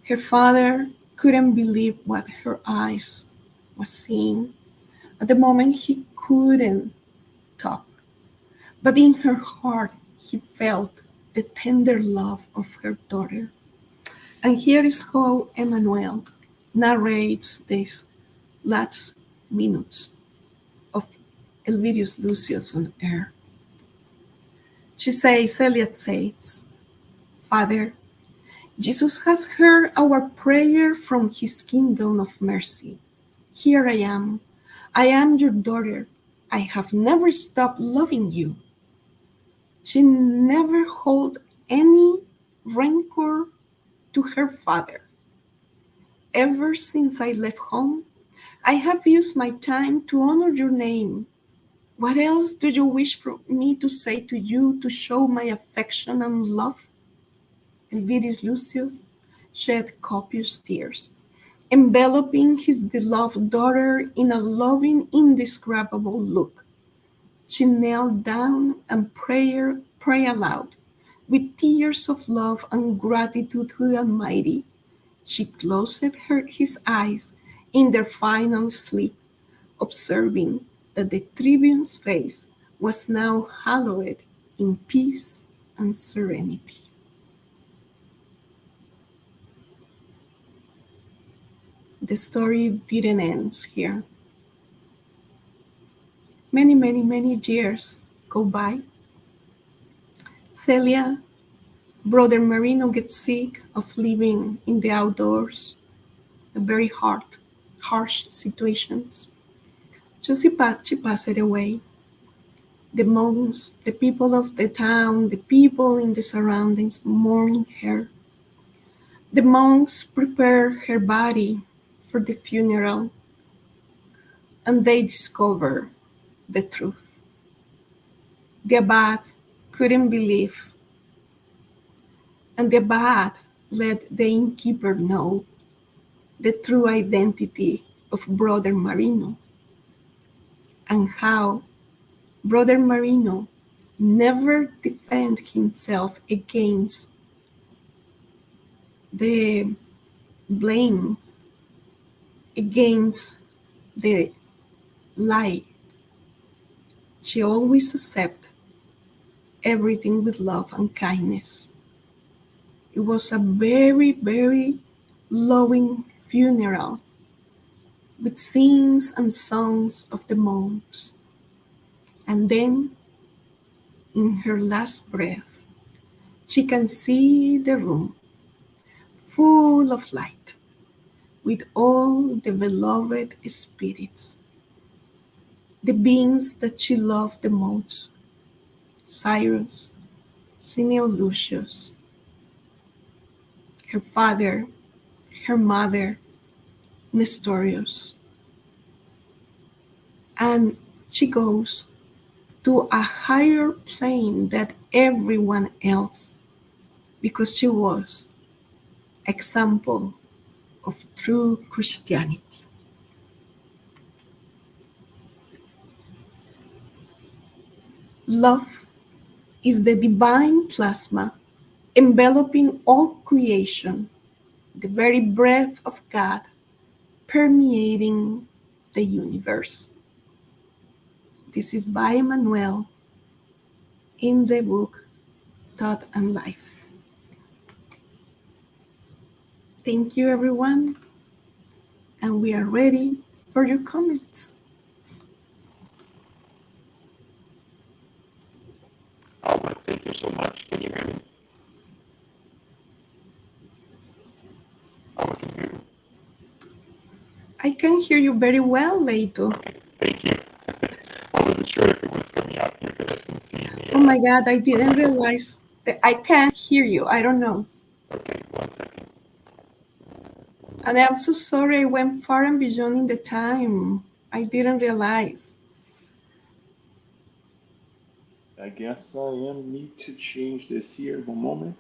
Her father couldn't believe what her eyes was seeing. At the moment he couldn't talk, but in her heart he felt the tender love of her daughter. And here is how Emmanuel narrates these last minutes of Elvidius Lucius on air. Celia says, Father, Jesus has heard our prayer from his kingdom of mercy. Here I am. I am your daughter. I have never stopped loving you. She never held any rancor to her father. Ever since I left home, I have used my time to honor your name. What else do you wish for me to say to you to show my affection and love? Elvidius Lucius shed copious tears, enveloping his beloved daughter in a loving, indescribable look. She knelt down and prayed aloud, with tears of love and gratitude to the Almighty. She closed his eyes in their final sleep, observing that the tribune's face was now hallowed in peace and serenity. The story didn't end here. Many, many, many years go by. Celia, Brother Marino gets sick of living in the outdoors, very harsh situations. So she passed away. The monks, the people of the town, the people in the surroundings mourn her. The monks prepare her body for the funeral, and they discover the truth. The abbot couldn't believe, and the abbot let the innkeeper know the true identity of Brother Marino and how Brother Marino never defended himself against the blame, against the lie. She always accepted everything with love and kindness. It was a very, very loving funeral with scenes and songs of the monks. And then, in her last breath, she can see the room full of light with all the beloved spirits, the beings that she loved the most, Cyrus, Senor Lucius, her father, her mother, Nestorious. And she goes to a higher plane than everyone else because she was example of true Christianity. Love is the divine plasma enveloping all creation, the very breath of God permeating the universe. This is by Emmanuel in the book Thought and Life. Thank you, everyone, and we are ready for your comments. Alba, thank you so much. Can you hear me? Alba, can you hear me? I can hear you very well, Leito. Okay, thank you. I wasn't sure if it was coming out here because I couldn't see any. Oh my God, I didn't realize that I can't hear you. I don't know. Okay, 1 second. And I'm so sorry I went far and beyond in the time. I didn't realize. I guess I need to change this here. 1 moment.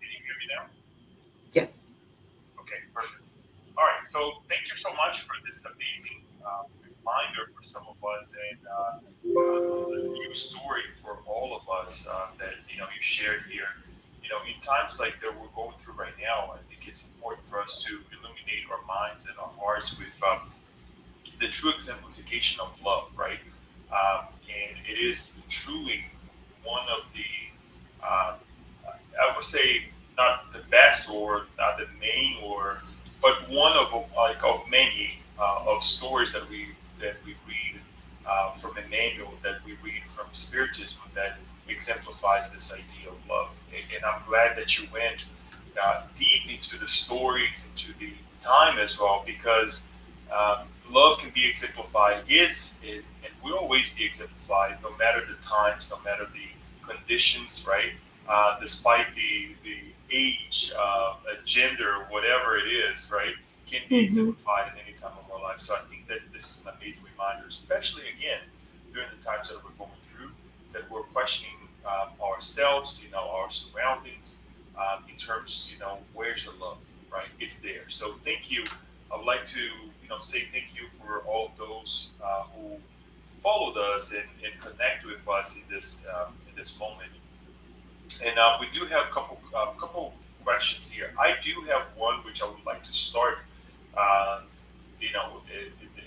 Can you hear me now? Yes. Okay, perfect. All right, so thank you so much for this amazing reminder for some of us and a new story for all of us that you shared here. In times like that we're going through right now, I think it's important for us to illuminate our minds and our hearts with the true exemplification of love, right? And it is truly one of the, I would say, not the best or not the main, or but one of many of stories that we read from Emmanuel, that we read from Spiritism, that exemplifies this idea of love. And I'm glad that you went deep into the stories, into the time as well, because love can be exemplified, and will always be exemplified, no matter the times, no matter the conditions, right? Despite the age, gender, whatever it is, right? Can be exemplified in any time of our life. So I think that this is an amazing reminder, especially again during the times that we're going through, that we're questioning ourselves, our surroundings, in terms, where's the love, right? It's there. So thank you. I would like to, say thank you for all of those who followed us and connect with us in this moment. And we do have a couple questions here. I do have one which I would like to start. Uh,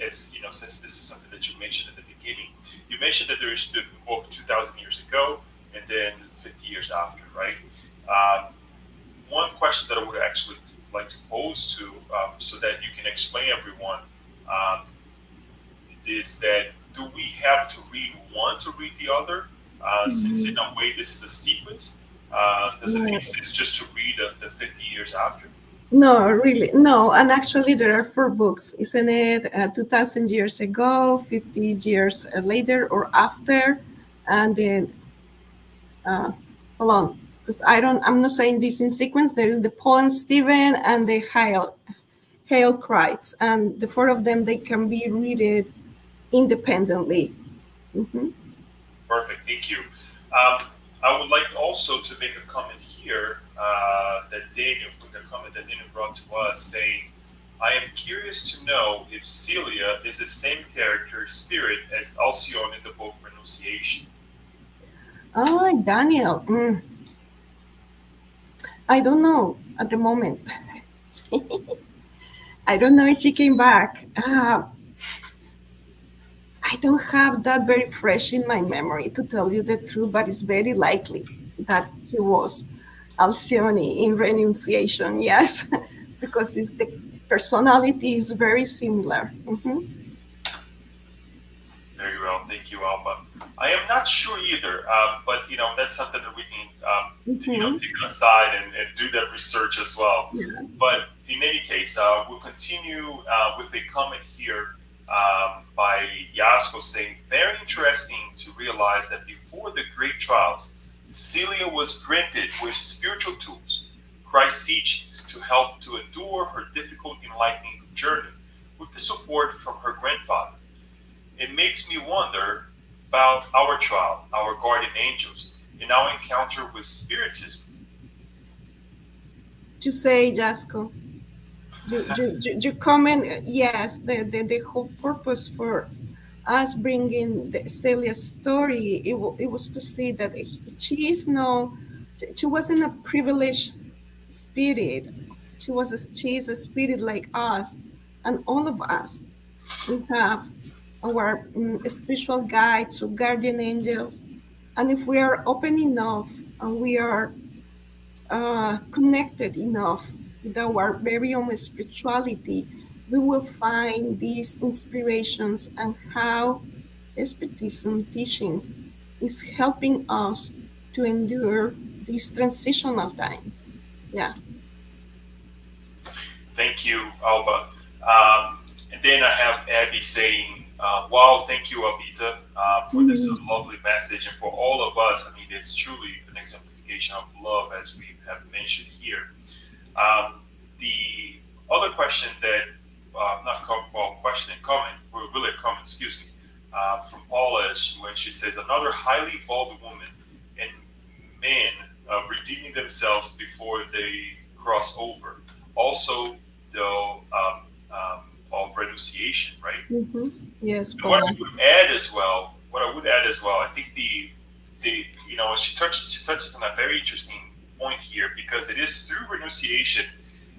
as since this is something that you mentioned in the beginning, you mentioned that there is the book 2,000 years ago and then 50 years after, right? Um, One question that I would actually like to pose to, so that you can explain everyone, um, is that do we have to read one to read the other? Since in a way this is a sequence, does it make No, sense just to read the 50 years after? no, really, no. And actually, there are four books, isn't it? 2,000 years ago, 50 years later, or after, and then uh, hold on, because I'm not saying this in sequence. There is the poem Stephen and the Hail Cries, and the four of them they can be read independently. Mhm. Perfect, thank you. I would like also to make a comment here a comment that Daniel brought to us saying, I am curious to know if Celia is the same character spirit as Alcyone in the book Renunciation. Oh, Daniel. I don't know at the moment. I don't know if she came back. I don't have that very fresh in my memory, to tell you the truth, but it's very likely that she was Alcyone in Renunciation, yes, because the personality is very similar. Very well, thank you, Alba. I am not sure either, but that's something that we can take it aside and do that research as well. Yeah. But in any case, we'll continue with a comment here by Yasko saying, very interesting to realize that before the great trials, Celia was granted with spiritual tools, Christ's teachings, to help to endure her difficult enlightening journey with the support from her grandfather. It makes me wonder about our trial, our guardian angels, in our encounter with Spiritism. To say, Jasko, you comment, yes, the whole purpose for us bringing the Celia's story, it was to see that she is no, she wasn't a privileged spirit. She is a spirit like us, and all of us. We have our spiritual guides or guardian angels, and if we are open enough and we are connected enough with our very own spirituality, we will find these inspirations and how Spiritism teachings is helping us to endure these transitional times. Yeah. Thank you, Alba. And then I have Abby saying, wow, thank you, Abita, for this Mhm. lovely message. And for all of us, I mean, it's truly an exemplification of love, as we have mentioned here. Um, the other question that, well, question and comment, well, really a comment, excuse me, from Paula is when she says, another highly evolved woman and men redeeming themselves before they cross over. Also, the of renunciation, right? Yes, And what I Paula. would add as well, I think the she touches on a very interesting point here because it is through renunciation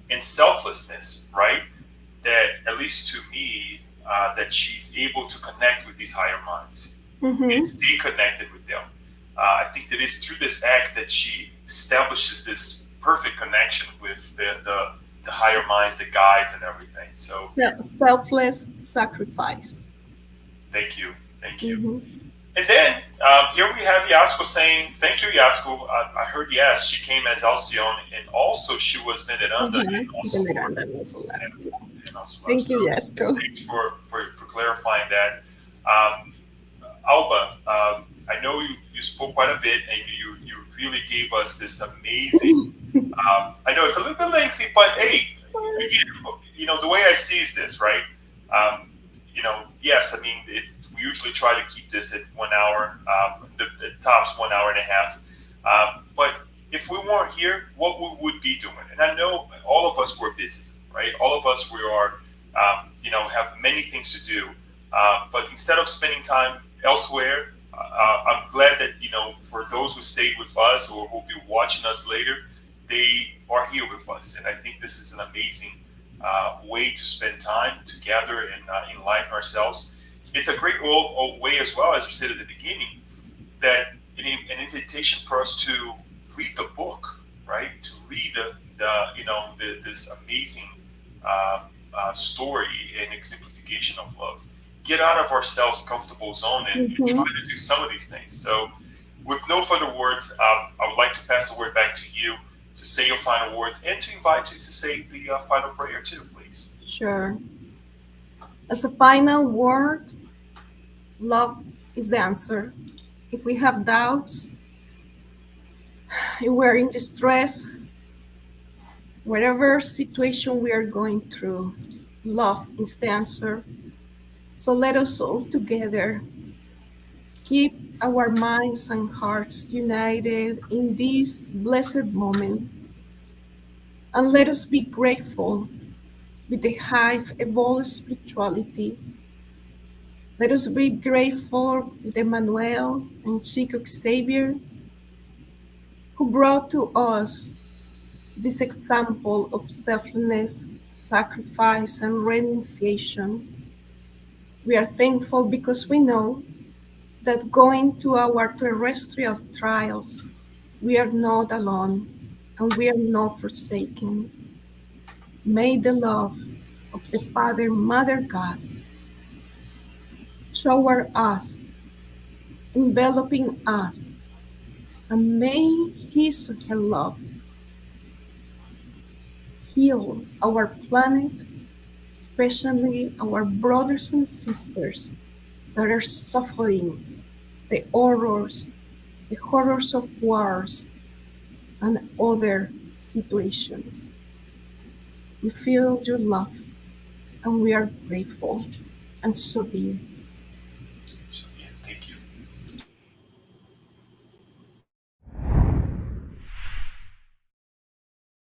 and selflessness, right? That at least to me, that she's able to connect with these higher minds and Mm-hmm. stay connected with them. I think that it's through this act that she establishes this perfect connection with the higher minds, the guides, and everything. So Selfless sacrifice. thank you, thank you. Mm-hmm. And then here we have Yasko saying, "Thank you, Yasko. I heard yes, she came as Alcyone, and also she was veneranda Uh-huh. and also Veneranda no solar. and, Yes. and also Thank so you, Yasko. thanks for clarifying that." Alba, I know you spoke quite a bit, and you really gave us this amazing. I know it's a little bit lengthy, but hey, again, the way I see is this, right? Um, yes, I mean, we usually try to keep this at 1 hour, the tops 1 hour and a half. But if we weren't here, what we would be doing? And I know all of us were busy, right? All of us we are, have many things to do. But instead of spending time elsewhere, I'm glad that for those who stayed with us or who will be watching us later, they are here with us, and I think this is an amazing way to spend time together and enlighten ourselves. It's a great way as well, as we said at the beginning, that an invitation for us to read the book, right? To read this amazing story and exemplification of love. Get out of ourselves comfortable zone and try Mm-hmm. to do some of these things. So, with no further words, I would like to pass the word back to you to say your final words and to invite you to say the final prayer too, please. Sure. As a final word, love is the answer. If we have doubts, if we're in distress, whatever situation we are going through, love is the answer. So let us all together keep our minds and hearts united in this blessed moment, and let us be grateful with the high evolved spirituality. Let us be grateful with Emmanuel and Chico Xavier, who brought to us this example of selflessness, sacrifice, and renunciation. We are thankful because we know that going to our terrestrial trials, we are not alone and we are not forsaken. May the love of the Father, Mother God shower us, enveloping us, and may His or her love heal our planet, especially our brothers and sisters that are suffering the horrors, the horrors of wars and other situations. We feel your love and we are grateful, and so be it.